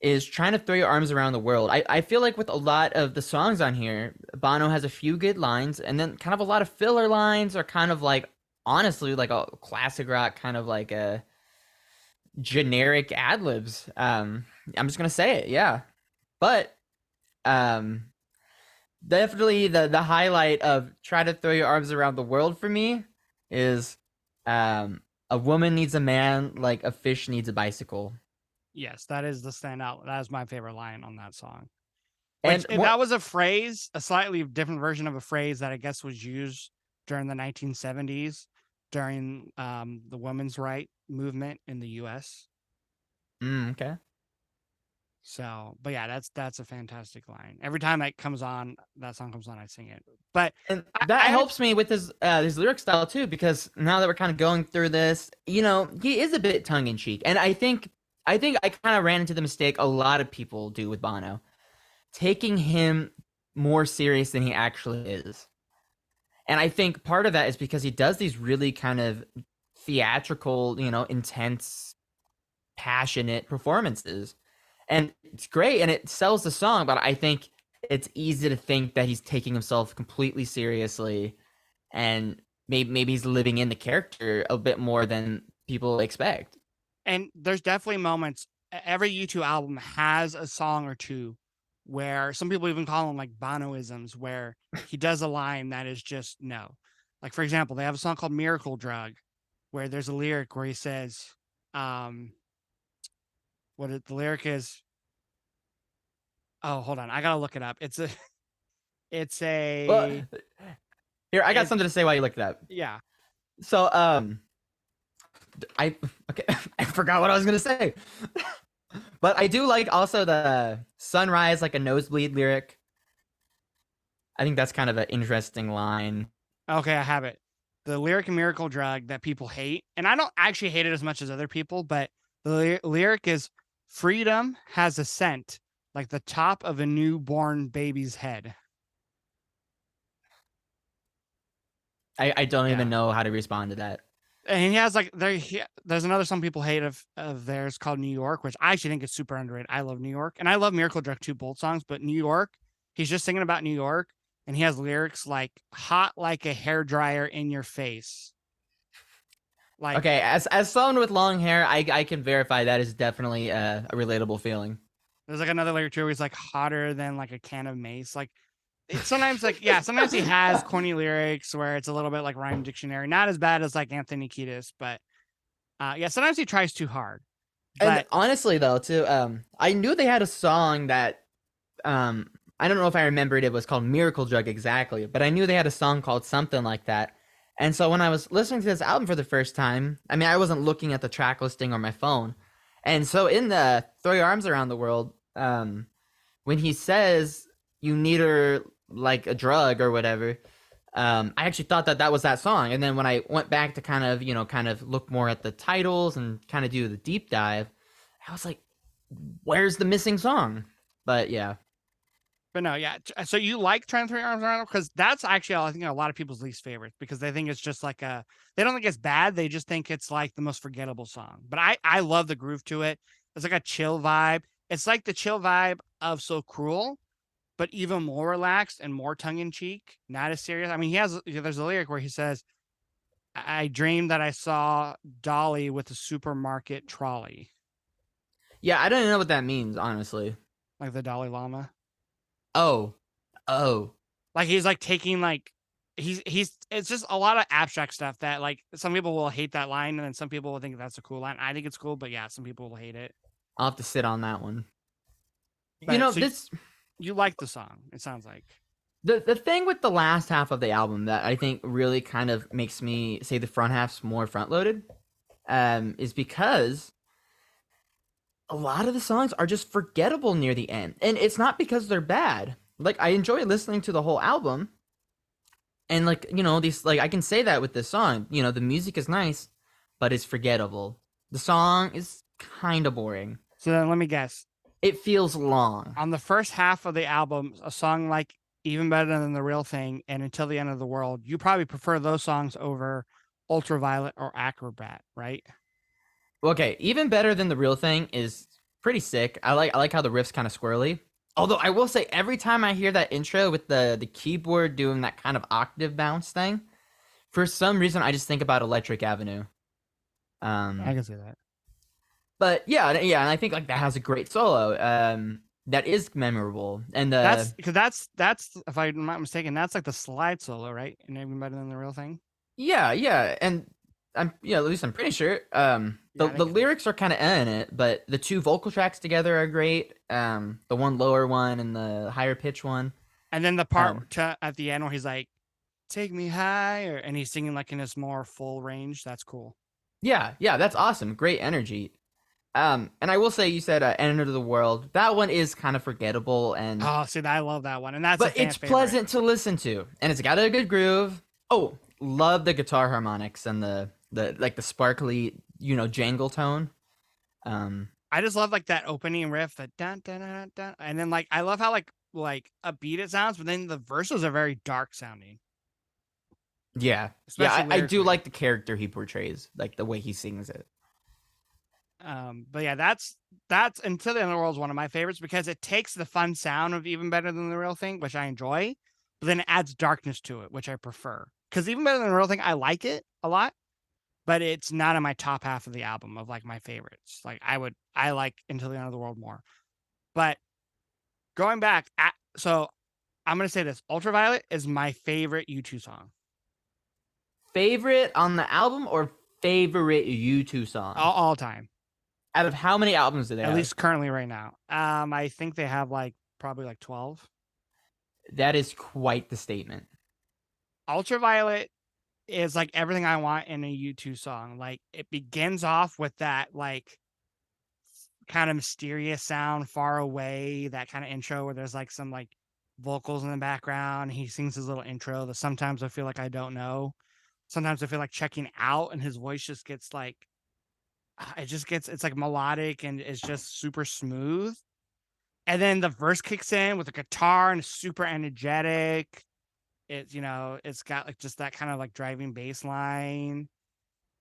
is Trying to Throw Your Arms Around the World. I feel like with a lot of the songs on here, Bono has a few good lines, and then kind of a lot of filler lines, or kind of like honestly like a classic rock kind of like a generic ad libs. I'm just gonna say it, yeah. But um, definitely the highlight of Try to Throw Your Arms Around the World for me is A woman needs a man like a fish needs a bicycle. Yes, that is the standout. That is my favorite line on that song. Which And more that was a phrase, a slightly different version of a phrase that I guess was used during the 1970s during the women's right movement in the U.S. okay. So, but yeah, that's a fantastic line. Every time that song comes on, I sing it. But And I, that I helps me with his lyric style too, because now that we're kind of going through this, he is a bit tongue in cheek, and I think I kind of ran into the mistake a lot of people do with Bono, taking him more serious than he actually is. And I think part of that is because he does these really kind of theatrical, intense, passionate performances. And it's great and it sells the song, but I think it's easy to think that he's taking himself completely seriously and maybe he's living in the character a bit more than people expect. and there's definitely moments. Every U2 album has a song or two where some people even call them like Bonoisms, where he does a line that is just no. Like for example, they have a song called "Miracle Drug," where there's a lyric where he says, um, the lyric is. Oh, hold on, I gotta look it up. It's Well, a, here I got it, something to say while you look that up. yeah. So I okay, I forgot what I was gonna say. But I do like also the sunrise like a nosebleed lyric. I think that's kind of an interesting line. Okay, I have it. The lyric in Miracle Drug that people hate, and I don't actually hate it as much as other people, but the lyric is freedom has a scent like the top of a newborn baby's head. I don't even Yeah. know how to respond to that. And he has like there's another song people hate of theirs called New York, which I actually think is super underrated. I love New York, and I love Miracle Drug too, both songs. But New York, he's just singing about New York, and he has lyrics like "hot like a hair dryer in your face." Like Okay, as someone with long hair, I can verify that is definitely a relatable feeling. there's like another lyric too where he's like hotter than like a can of mace. Like sometimes like yeah, sometimes he has corny lyrics where it's a little bit like rhyme dictionary. Not as bad as like Anthony Kiedis, but yeah, sometimes he tries too hard. And But honestly, though, too, I knew they had a song that I don't know if I remembered it was called Miracle Drug exactly, but I knew they had a song called something like that. And so when I was listening to this album for the first time, I mean, I wasn't looking at the track listing on my phone. And so in the Throw Your Arms Around the World, when he says you need her like a drug or whatever, I actually thought that was that song. And then when I went back to kind of look more at the titles and kind of do the deep dive, I was like, where's the missing song? But yeah. But no, yeah. So you like trying to throw your arms around because that's actually I think a lot of people's least favorite because they think it's just like they don't think it's bad. They just think it's like the most forgettable song. But I love the groove to it. It's like a chill vibe. It's like the chill vibe of So Cruel, but even more relaxed and more tongue in cheek, not as serious. I mean, there's a lyric where he says, "I dreamed that I saw Dolly with a supermarket trolley," Yeah, I don't even know what that means, honestly. like the Dalai Lama. Oh. Oh. Like he's like taking like he's it's just a lot of abstract stuff that like some people will hate that line and then some people will think that's a cool line. I think it's cool, but yeah, some people will hate it. I'll have to sit on that one. But so This you like the song, it sounds like. the thing with the last half of the album that I think really kind of makes me say the front half's more front loaded, is because a lot of the songs are just forgettable near the end. And it's not because they're bad. Like I enjoy listening to the whole album. And like, these like I can say that with this song. The music is nice, but it's forgettable. The song is kind of boring. So then let me guess. It feels long. On the first half of the album, a song like Even Better Than the Real Thing and Until the End of the World, you probably prefer those songs over Ultraviolet or Acrobat, right? Okay, even better than the real thing is pretty sick. I like how the riff's kind of squirrely. Although I will say every time I hear that intro with the keyboard doing that kind of octave bounce thing, for some reason I just think about Electric Avenue. I can see that. But yeah, and I think like that has a great solo. That is memorable. And That's because that's if I'm not mistaken, that's like the slide solo, right? And Even Better Than the Real Thing. yeah, and at least I'm pretty sure. Yeah, The I think it is. lyrics are kind of in it, but the two vocal tracks together are great. The one lower one and the higher pitch one. And then the Um, part at the end where he's like, "Take me higher," and he's singing like in his more full range. That's cool. yeah, that's awesome. Great energy. And I will say, you said "End of the World." That one is kind of forgettable, Oh, see, I love that one, and that's a but fan it's favorite. pleasant to listen to, and it's got a good groove. Oh, love the guitar harmonics and the like the sparkly, jangle tone. Um, I just love like that opening riff, the dun dun dun dun, and then like I love how like upbeat it sounds, but then the verses are very dark sounding, yeah, especially I do lyrically. like the character he portrays, like the way he sings it. But yeah, that's Until the End of the World is one of my favorites because it takes the fun sound of Even Better Than the Real Thing, which I enjoy, but then it adds darkness to it, which I prefer. Because Even Better Than the Real Thing, I like it a lot, but it's not in my top half of the album of like my favorites. Like I like Until the End of the World more. But going back, so I'm gonna say this: Ultraviolet is my favorite U2 song, Favorite on the album or favorite U2 song? all time, Out of how many albums do they at have? least currently right now. I think they have like probably like 12. That is quite the statement. Ultraviolet is like everything I want in a U2 song. Like it begins off with that like kind of mysterious sound far away, that kind of intro where there's like some like vocals in the background. He sings his little intro. The Sometimes I Feel Like I Don't Know. Sometimes I feel like checking out, and his voice just gets like it's like melodic and it's just super smooth. And then the verse kicks in with a guitar and it's super energetic. It's got like just that kind of like driving bass line.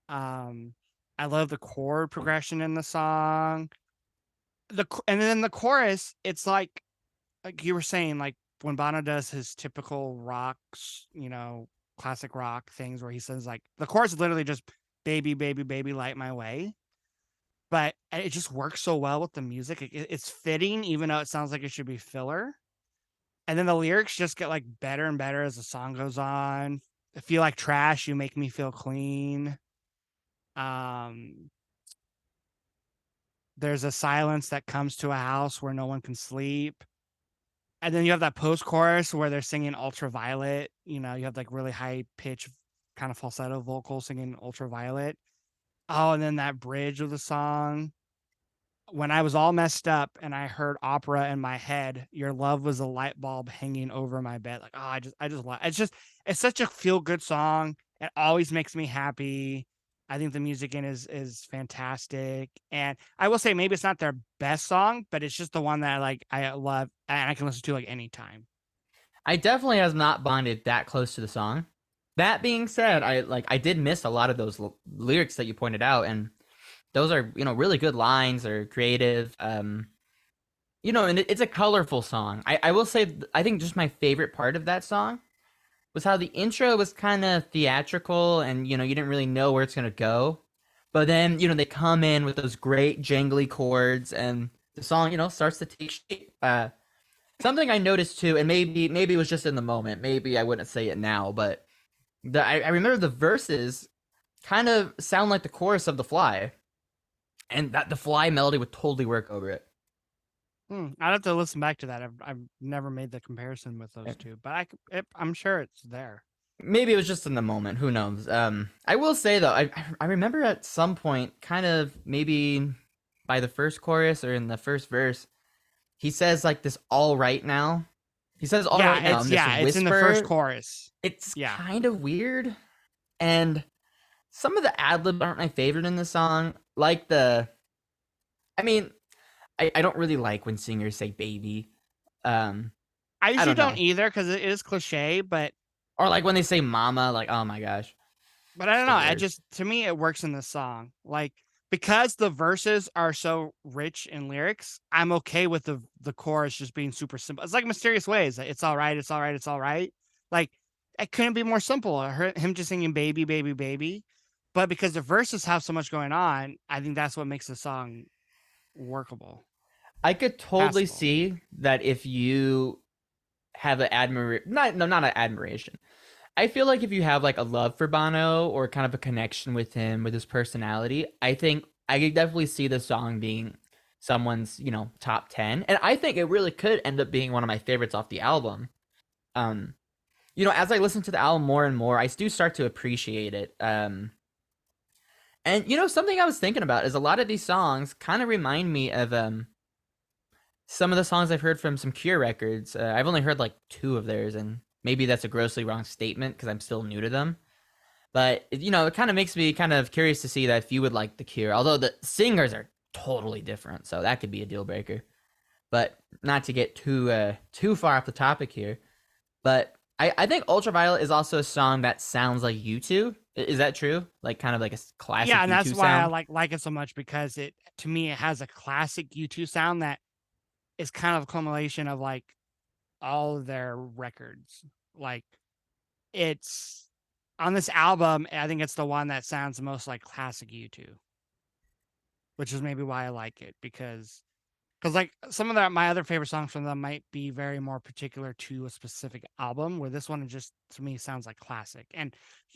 Um, I love the chord progression in the song. And then the chorus, it's like you were saying, like when Bono does his typical rocks, classic rock things where he says like the chorus is literally just "baby, baby, baby, light my way," but it just works so well with the music. It's fitting, even though it sounds like it should be filler. And then the lyrics just get like better and better as the song goes on. I feel like trash. You make me feel clean. Um, there's a silence that comes to a house where no one can sleep. And then you have that post chorus where they're singing ultraviolet. You have like really high pitch, kind of falsetto vocal singing ultraviolet. Oh, and then that bridge of the song. When I was all messed up and I heard opera in my head, your love was a light bulb hanging over my bed. Like, oh, I just love it's such a feel good song. It always makes me happy. I think the music in is fantastic. And I will say maybe it's not their best song, but it's just the one that like I love and I can listen to like anytime. I definitely has not bonded that close to the song. That being said, I did miss a lot of those lyrics that you pointed out, and those are really good lines. They're creative. And it's a colorful song. I will say, I think just my favorite part of that song was how the intro was kind of theatrical, and you didn't really know where it's gonna go, but then they come in with those great jangly chords, and the song starts to take shape. Something I noticed too, and maybe it was just in the moment. Maybe I wouldn't say it now, but I remember the verses kind of sound like the chorus of The Fly, and that The Fly melody would totally work over it. I'd have to listen back to that. I've never made the comparison with those two, but I'm sure it's there. Maybe it was just in the moment. Who knows? I will say though, I remember at some point, kind of maybe by the first chorus or in the first verse, he says like this "all right now." He says "all right now" in this It's in the first whisper. chorus. It's Yeah, kind of weird, and some of the ad libs aren't my favorite in the song. Like I mean, I don't really like when singers say "baby." Um, I I usually don't don't know, either because it is cliche, or like when they say "mama," like oh my gosh, but I it's don't the know. worst. To me, it works in the song. Like because the verses are so rich in lyrics, I'm okay with the chorus just being super simple. It's like Mysterious Ways. It's all right. It's all right. It's all right. Like it couldn't be more simple. Him just singing "baby, baby, baby," but because the verses have so much going on, I think that's what makes the song workable, I could totally passable. see that if you have an admiration, not no, not an admiration. I feel like if you have like a love for Bono or kind of a connection with him, with his personality, I think I could definitely see the song being someone's, top 10. And I think it really could end up being one of my favorites off the album. Um, as I listen to the album more and more, I do start to appreciate it. And something I was thinking about is a lot of these songs kind of remind me of some of the songs I've heard from some Cure records. I've only heard like two of theirs, and maybe that's a grossly wrong statement because I'm still new to them. But it kind of makes me kind of curious to see that if you would like the Cure, although the singers are totally different, so that could be a deal breaker. But not to get too far off the topic here, but I think Ultraviolet is also a song that sounds like U2. Is that true? Like kind of like a classic Yeah, and that's U2 why I sound. like it so much because it to me it has a classic U2 sound that is kind of a culmination of like all of their records. Like it's on this album, I think it's the one that sounds the most like classic U2, which is maybe why I like it because like some of my other favorite songs from them might be very more particular to a specific album, where this one just to me sounds like classic. And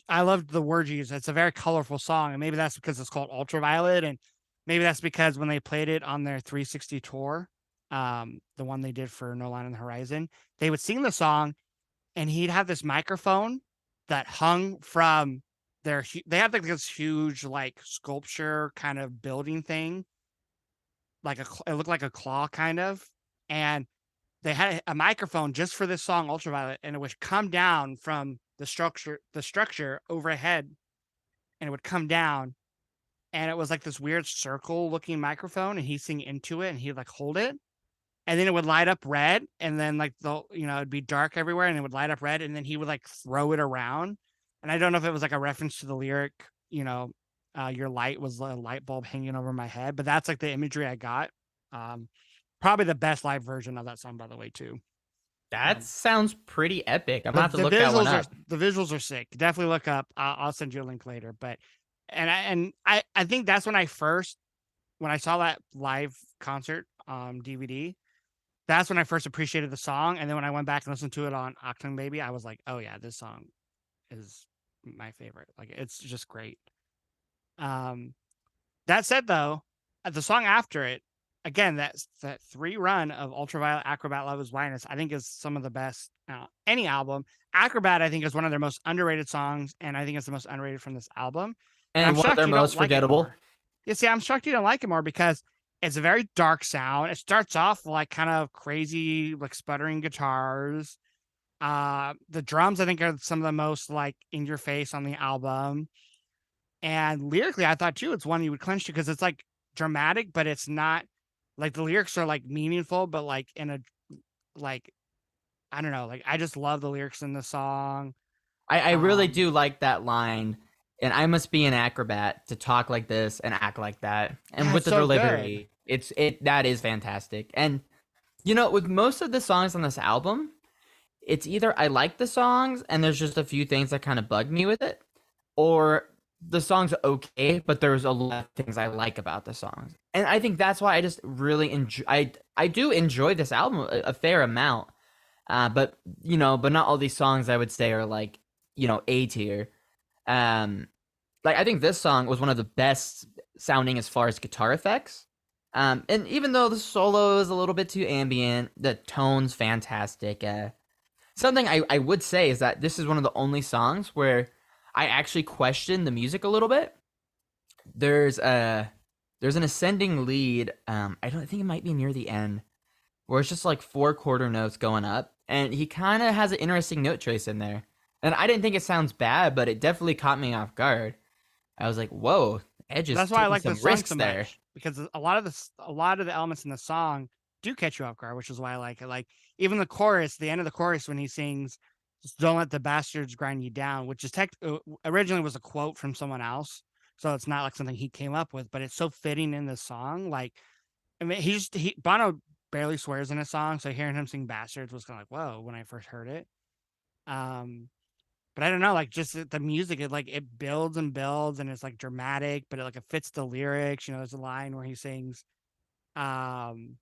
I loved the word you used. It's a very colorful song, and maybe that's because it's called Ultraviolet, and maybe that's because when they played it on their 360 tour, the one they did for No Line on the Horizon, they would sing the song, and he'd have this microphone that hung from they had like this huge like sculpture kind of building thing, like it looked like a claw kind of, and they had a microphone just for this song Ultraviolet, and it would come down from the structure overhead, and it would come down, and it was like this weird circle looking microphone, and he'd sing into it, and he'd like hold it, and then it would light up red, and then like it'd be dark everywhere, and it would light up red, and then he would like throw it around, and I don't know if it was like a reference to the lyric, you know, your light was a light bulb hanging over my head, but that's like the imagery I got. Um, Probably the best live version of that song, by the way, too. That Um, sounds pretty epic. I'm the gonna have to the look that one visuals are up. the visuals are sick. Definitely look up. I'll send you a link later. But and I think that's when I saw that live concert DVD. That's when I first appreciated the song, and then when I went back and listened to it on Achtung Baby, I was like, oh yeah, this song is my favorite. Like it's just great. Um, that said, though, the song after it, again, that three run of Ultraviolet, Acrobat, Love Is Blindness, I think is some of the best any album. Acrobat, I think, is one of their most underrated songs, and I think it's the most underrated from this album. And I'm And one of shocked their you don't most like it forgettable. more. You see, I'm shocked you don't like it more because it's a very dark sound. It starts off like kind of crazy, like sputtering guitars. The drums, I think, are some of the most like in your face on the album. And lyrically, I thought too, it's one you would clench to because it's like dramatic, but it's not like the lyrics are like meaningful, but like in a like I don't know, like I just love the lyrics in the song. I really Um do like that line. And I must be an acrobat to talk like this and act like that. And yeah, with it's the so good. delivery, that is fantastic. And with most of the songs on this album, it's either I like the songs and there's just a few things that kind of bug me with it, or the song's okay, but there's a lot of things I like about the songs. And I think that's why I just really enjoy I do enjoy this album a fair amount. But not all these songs I would say are like, A tier. Um like I think this song was one of the best sounding as far as guitar effects. And even though the solo is a little bit too ambient, the tone's fantastic. Something I would say is that this is one of the only songs where I actually question the music a little bit. There's a there's an ascending lead. I don't think it might be near the end where it's just like four quarter notes going up, and he kind of has an interesting note choice in there. And I didn't think it sounds bad, but it definitely caught me off guard. I was like, "Whoa, Edge is That's why I taking like this some song risks so there." much because a lot of the elements in the song do catch you off guard, which is why I like it. Like even the chorus, the end of the chorus when he sings, "Just don't let the bastards grind you down," which is originally was a quote from someone else, so it's not like something he came up with, but it's so fitting in the song. Like I mean, Bono barely swears in a song, so hearing him sing "bastards" was kind of like whoa when I first heard it. Um, but I don't know, like just the music, it builds and builds, and it's like dramatic, but it fits the lyrics. There's a line where he sings, um,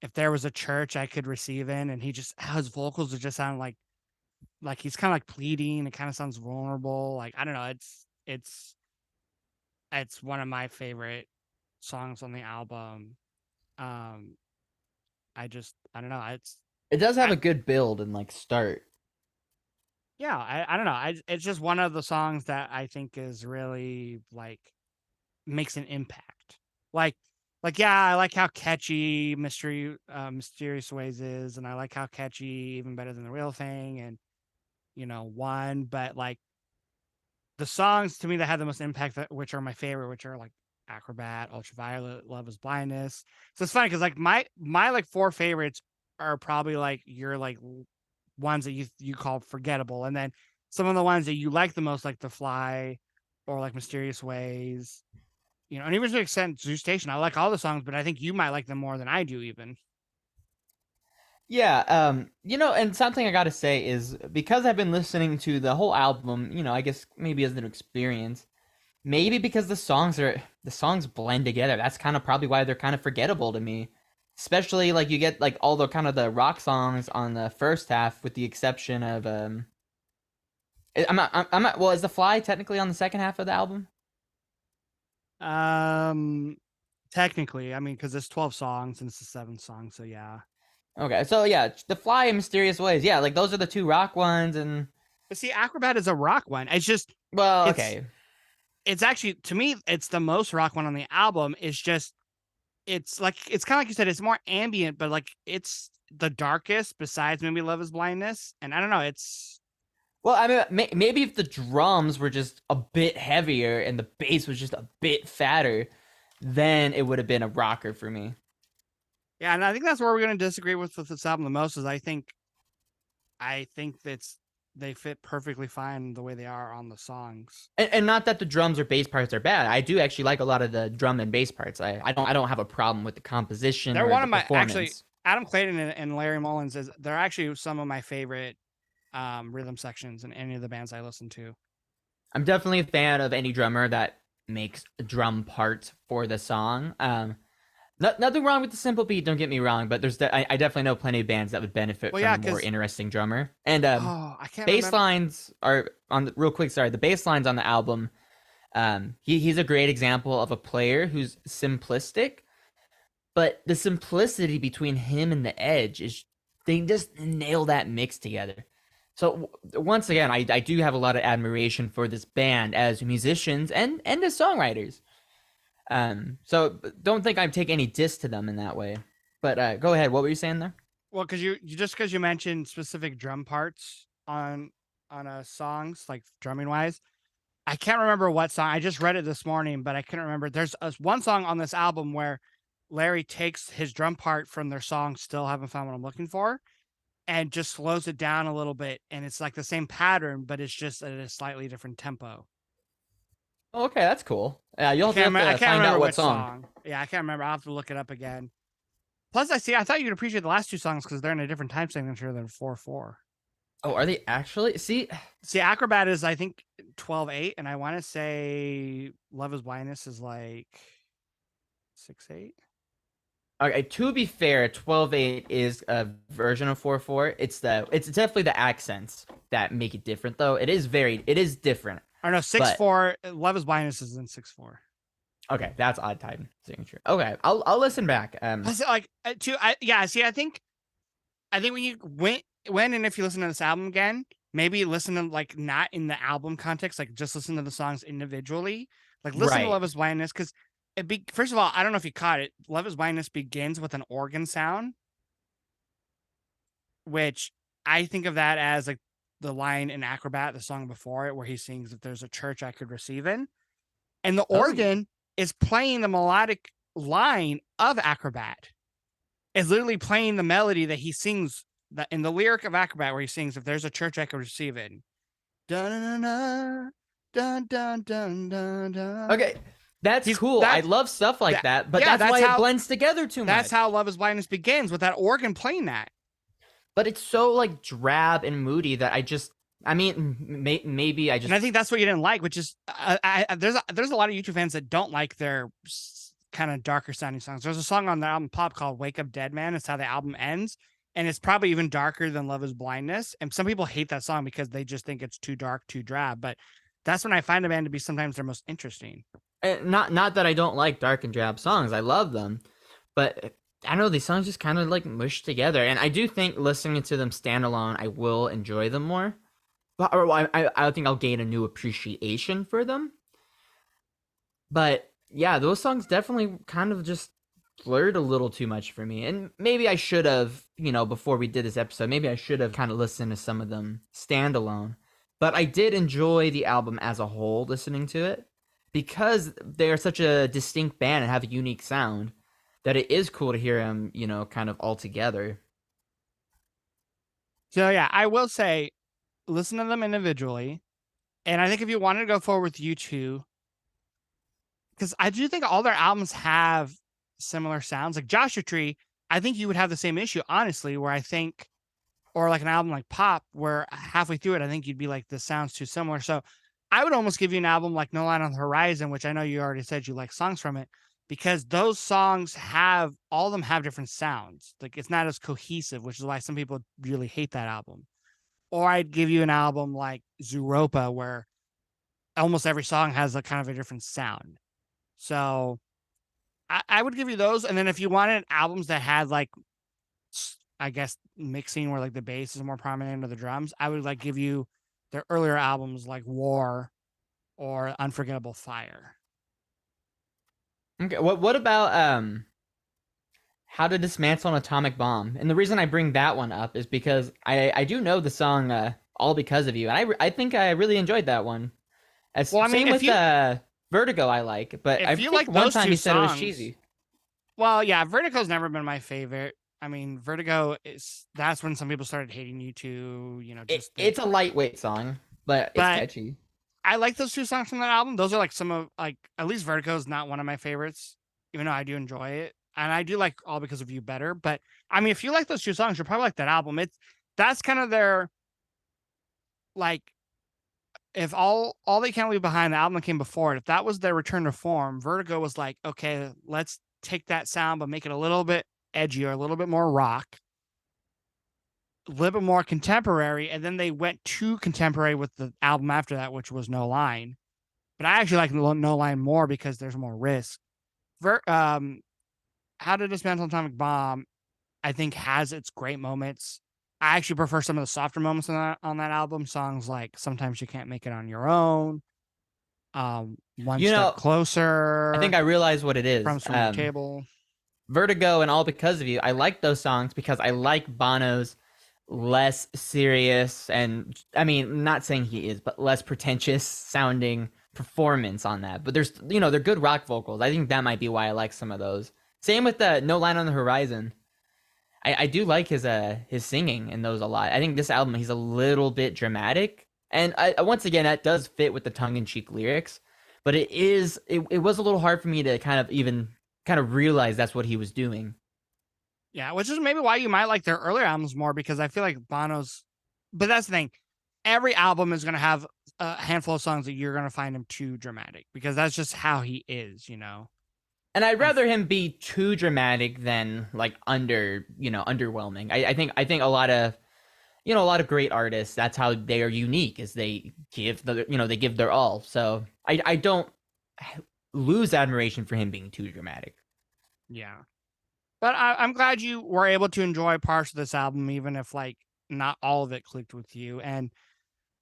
"If there was a church I could receive in," and his vocals are just sound like like he's kind of like pleading. It kind of sounds vulnerable. Like I don't know. It's one of my favorite songs on the album. Um, I don't know. It does have I a good build and like start. yeah. I don't know. It's just one of the songs that I think is really like makes an impact. Like yeah, I like how catchy Mysterious Ways is, and I like how catchy Even Better Than the Real Thing, and one, but like the songs to me that had the most impact, which are my favorite, which are like Acrobat, Ultraviolet, Love Is Blindness. So it's funny because like my like four favorites are probably like your like ones that you call forgettable, and then some of the ones that you like the most, like The Fly or like Mysterious Ways. And even to an extent, Zoo Station. I like all the songs, but I think you might like them more than I do, even. Yeah, and something I gotta say is because I've been listening to the whole album, I guess maybe as an experience, maybe because the songs blend together. That's kind of probably why they're kind of forgettable to me. Especially like you get like all the kind of the rock songs on the first half, with the exception of I'm not. Well, is The Fly technically on the second half of the album? Um, Technically, I mean, because it's 12 songs and it's the seventh song, so yeah. Okay, so yeah, The Fly in Mysterious Ways. Yeah, like those are the two rock ones, and But see, Acrobat is a rock one. It's just well, it's okay. it's actually, to me, it's the most rock one on the album. It's just it's kind of like you said, it's more ambient, but like it's the darkest besides maybe Love Is Blindness. And I don't know, it's Well, I mean, maybe if the drums were just a bit heavier and the bass was just a bit fatter, then it would have been a rocker for me. yeah, and I think that's where we're gonna disagree with this album the most. Is I think that's they fit perfectly fine the way they are on the songs. And not that the drums or bass parts are bad. I do actually like a lot of the drum and bass parts. I don't have a problem with the composition They're or one the of my actually performance. Adam Clayton and Larry Mullins is they're actually some of my favorite rhythm sections in any of the bands I listen to. I'm definitely a fan of any drummer that makes a drum part for the song. Nothing wrong with the simple beat. Don't get me wrong, but I definitely know plenty of bands that would benefit Well, from yeah, a more because interesting drummer. And I can't bass remember. lines are on the, real quick. Sorry, the bass lines on the album. He's a great example of a player who's simplistic, but the simplicity between him and the Edge is they just nail that mix together. So once again, I do have a lot of admiration for this band as musicians and as songwriters. So don't think I take any diss to them in that way. But go ahead. What were you saying there? Well, because because you mentioned specific drum parts on songs like drumming wise, I can't remember what song. I just read it this morning, but I couldn't remember. There's one song on this album where Larry takes his drum part from their song "Still Haven't Found What I'm Looking For" and just slows it down a little bit, and it's like the same pattern, but it's just at a slightly different tempo. Oh, okay, that's cool. Yeah, you'll have I to can't find remember out what which song. song. Yeah, I can't remember. I'll have to look it up again. Plus, I thought you'd appreciate the last two songs because they're in a different time signature than 4/4. Oh, are they actually? See, See, Acrobat is I think 12/8, and I want to say Love Is Blindness is like 6/8. okay. To be fair, 12/8 is a version of 4/4. It's definitely the accents that make it different, though. It is different. Or no, But 6/4. Love Is Blindness is in 6/4. okay, that's odd time signature. Okay, I'll listen back. Plus, like, yeah. See, I think when you when and if you listen to this album again, maybe listen to like not in the album context, like just listen to the songs individually. Like listen to Right. Love Is Blindness because first of all, I don't know if you caught it. Love Is Blindness begins with an organ sound, which I think of that as like the line in Acrobat, the song before it, where he sings, "If there's a church I could receive in," and the Oh, organ is playing the melodic line of Acrobat. It's literally playing the melody that he sings that in the lyric of Acrobat, where he sings, "If there's a church I could receive in." Dun dun dun dun dun dun dun. okay. That's He's cool. I love stuff like that that, but yeah, that's why it blends together too that's how much. Love Is Blindness begins, with that organ playing that. But it's so like drab and moody that I mean, maybe I And just I think that's what you didn't like, which is there's a lot of YouTube fans that don't like their kind of darker sounding songs. There's a song on the album Pop called "Wake Up Dead Man." It's how the album ends, and it's probably even darker than Love Is Blindness. And some people hate that song because they just think it's too dark, too drab. But that's when I find a band to be sometimes their most interesting. Not that I don't like dark and drab songs. I love them, but I don't know, these songs just kind of like mush together. And I do think listening to them standalone, I will enjoy them more. But or I think I'll gain a new appreciation for them. But yeah, those songs definitely kind of just blurred a little too much for me. And maybe I should have, before we did this episode, maybe I should have kind of listened to some of them standalone. But I did enjoy the album as a whole listening to it because they are such a distinct band and have a unique sound that it is cool to hear them, kind of all together. So yeah, I will say listen to them individually. And I think if you wanted to go forward with U2, because I do think all their albums have similar sounds. Like Joshua Tree, I think you would have the same issue, honestly, where I think, or like an album like Pop, where halfway through it, I think you'd be like, this sounds too similar. So I would almost give you an album like No Line on the Horizon, which I know you already said you like songs from it, because those songs have, all of them have different sounds. Like it's not as cohesive, which is why some people really hate that album. Or I'd give you an album like Zooropa, where almost every song has a kind of a different sound. So I would give you those. And then if you wanted albums that had like, I guess, mixing where like the bass is more prominent or the drums, I would like give you their earlier albums like War or Unforgettable Fire. Okay, what about How to Dismantle an Atomic Bomb? And the reason I bring that one up is because I do know the song All Because of You, and I think I really enjoyed that one. Well, I mean, Same if with you Vertigo, I like, but I if you think like one those time two you said it was songs, cheesy. well, yeah, Vertigo's never been my favorite. I mean, Vertigo is, that's when some people started hating U2, just It's a lightweight song, but it's but catchy. I like those two songs from that album. Those are like some of, like, at least Vertigo is not one of my favorites, even though I do enjoy it. And I do like All Because of You better. But I mean, if you like those two songs, you'll probably like that album. That's kind of their, like, if all they can't leave behind, the album that came before it, if that was their return to form, Vertigo was like, okay, let's take that sound but make it a little bit edgier, a little bit more rock, a little bit more contemporary. And then they went to contemporary with the album after that, which was No Line. But I actually like No Line more because there's more risk. How to Dismantle an Atomic Bomb, I think, has its great moments. I actually prefer some of the softer moments on that album. Songs like Sometimes You Can't Make It on Your Own, One You Step know, I think Closer, I realize what it is. Crumbs from Your Table. Vertigo and All Because of You. I like those songs because I like Bono's less serious and, I mean, not saying he is, but less pretentious sounding performance on that. But there's, they're good rock vocals. I think that might be why I like some of those. Same with the No Line on the Horizon. I do like his singing in those a lot. I think this album he's a little bit dramatic, and once again that does fit with the tongue in cheek lyrics. But it was a little hard for me to kind of realize that's what he was doing. Yeah, which is maybe why you might like their earlier albums more, because I feel like Bono's. But that's the thing. Every album is going to have a handful of songs that you're going to find him too dramatic, because that's just how he is. And I'd rather him be too dramatic than like underwhelming. I think a lot of great artists, that's how they are unique, is they give they give their all. So I don't lose admiration for him being too dramatic. Yeah. But I'm glad you were able to enjoy parts of this album, even if like not all of it clicked with you. And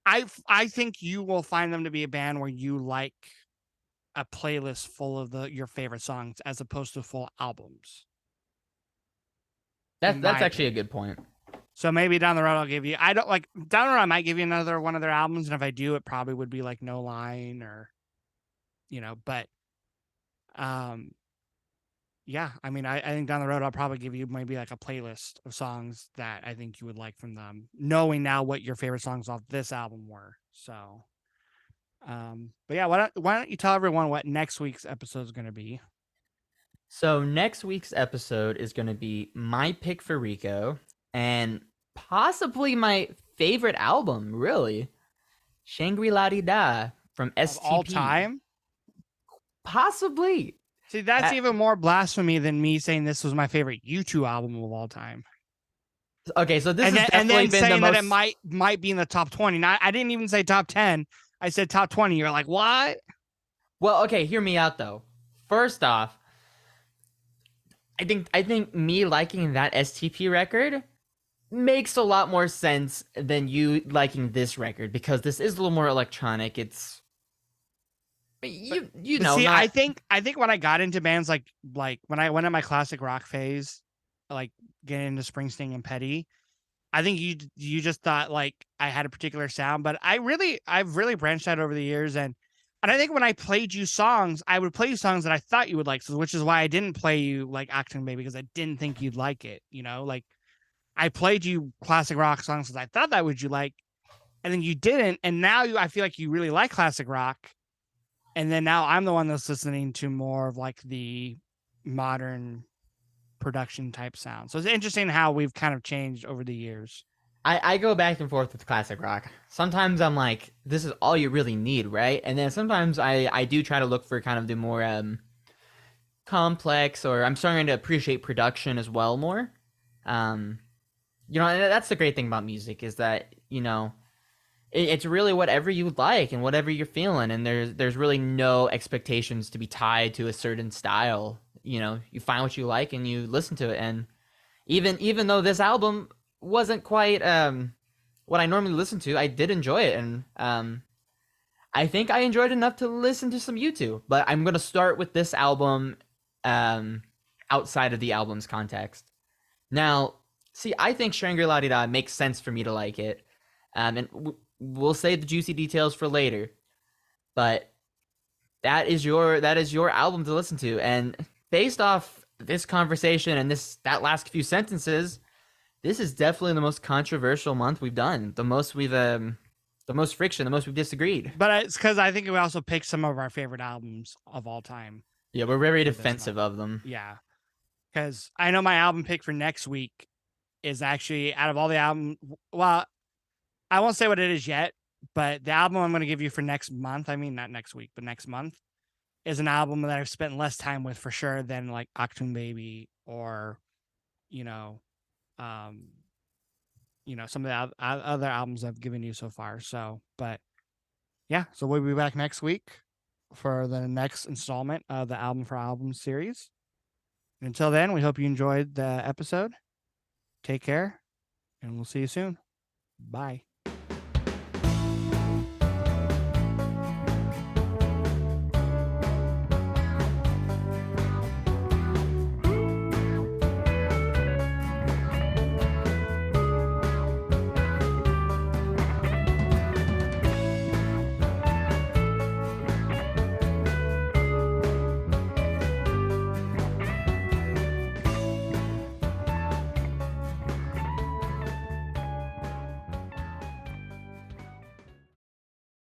I think you will find them to be a band where you like a playlist full of your favorite songs as opposed to full albums. That's actually a good point. So maybe down the road I'll give you. I don't like down the road I might give you another one of their albums, and if I do, it probably would be like No Line or, but yeah, I mean, I think down the road I'll probably give you maybe like a playlist of songs that I think you would like from them, knowing now what your favorite songs off this album were. So, but yeah, why don't you tell everyone what next week's episode is going to be? So next week's episode is going to be my pick for Rico and possibly my favorite album, really, Shangri-La Da from STP. Of all time? Possibly. See, that's even more blasphemy than me saying this was my favorite U2 album of all time. Okay, so this and has then, and definitely then been the saying that it most. might be in the top 20. Now, I didn't even say top 10. I said top 20. You're like, what? Well, okay, hear me out though. First off, I think me liking that STP record makes a lot more sense than you liking this record because this is a little more electronic. It's But you but know see, not. I think when I got into bands like when I went in my classic rock phase, like getting into Springsteen and Petty, I think you just thought like I had a particular sound, but I've really branched out over the years, and I think when I played you songs, I would play you songs that I thought you would like, so which is why I didn't play you like Achtung Baby because I didn't think you'd like it. You know, like I played you classic rock songs because I thought that would you like, and then you didn't, and now I feel like you really like classic rock, and then now I'm the one that's listening to more of like the modern production type sound. So it's interesting how we've kind of changed over the years. I go back and forth with classic rock. Sometimes I'm like, this is all you really need, right? And then sometimes I do try to look for kind of the more complex, or I'm starting to appreciate production as well more. Um, and that's the great thing about music is that it's really whatever you like and whatever you're feeling, and there's really no expectations to be tied to a certain style. You find what you like and you listen to it, and even though this album wasn't quite what I normally listen to, I did enjoy it, and I think I enjoyed enough to listen to some U2. But I'm gonna start with this album um, outside of the album's context. Now, see, I think Shangri-La Di Da makes sense for me to like it, and we'll save the juicy details for later. But that is your album to listen to, and based off this conversation and that last few sentences, this is definitely the most controversial month we've done. The most friction, the most we've disagreed. But it's because I think we also picked some of our favorite albums of all time Yeah, we're very for this defensive month. of them. Yeah, because I know my album pick for next week is actually out of all the album. Well, I won't say what it is yet, but the album I'm going to give you for next month, I mean not next week, but next month, is an album that I've spent less time with for sure than like Achtung Baby or you know, um, some of the other albums I've given you so far. So, but yeah, so we'll be back next week for the next installment of the Album for Album series. Until then, we hope you enjoyed the episode. Take care, and we'll see you soon. Bye.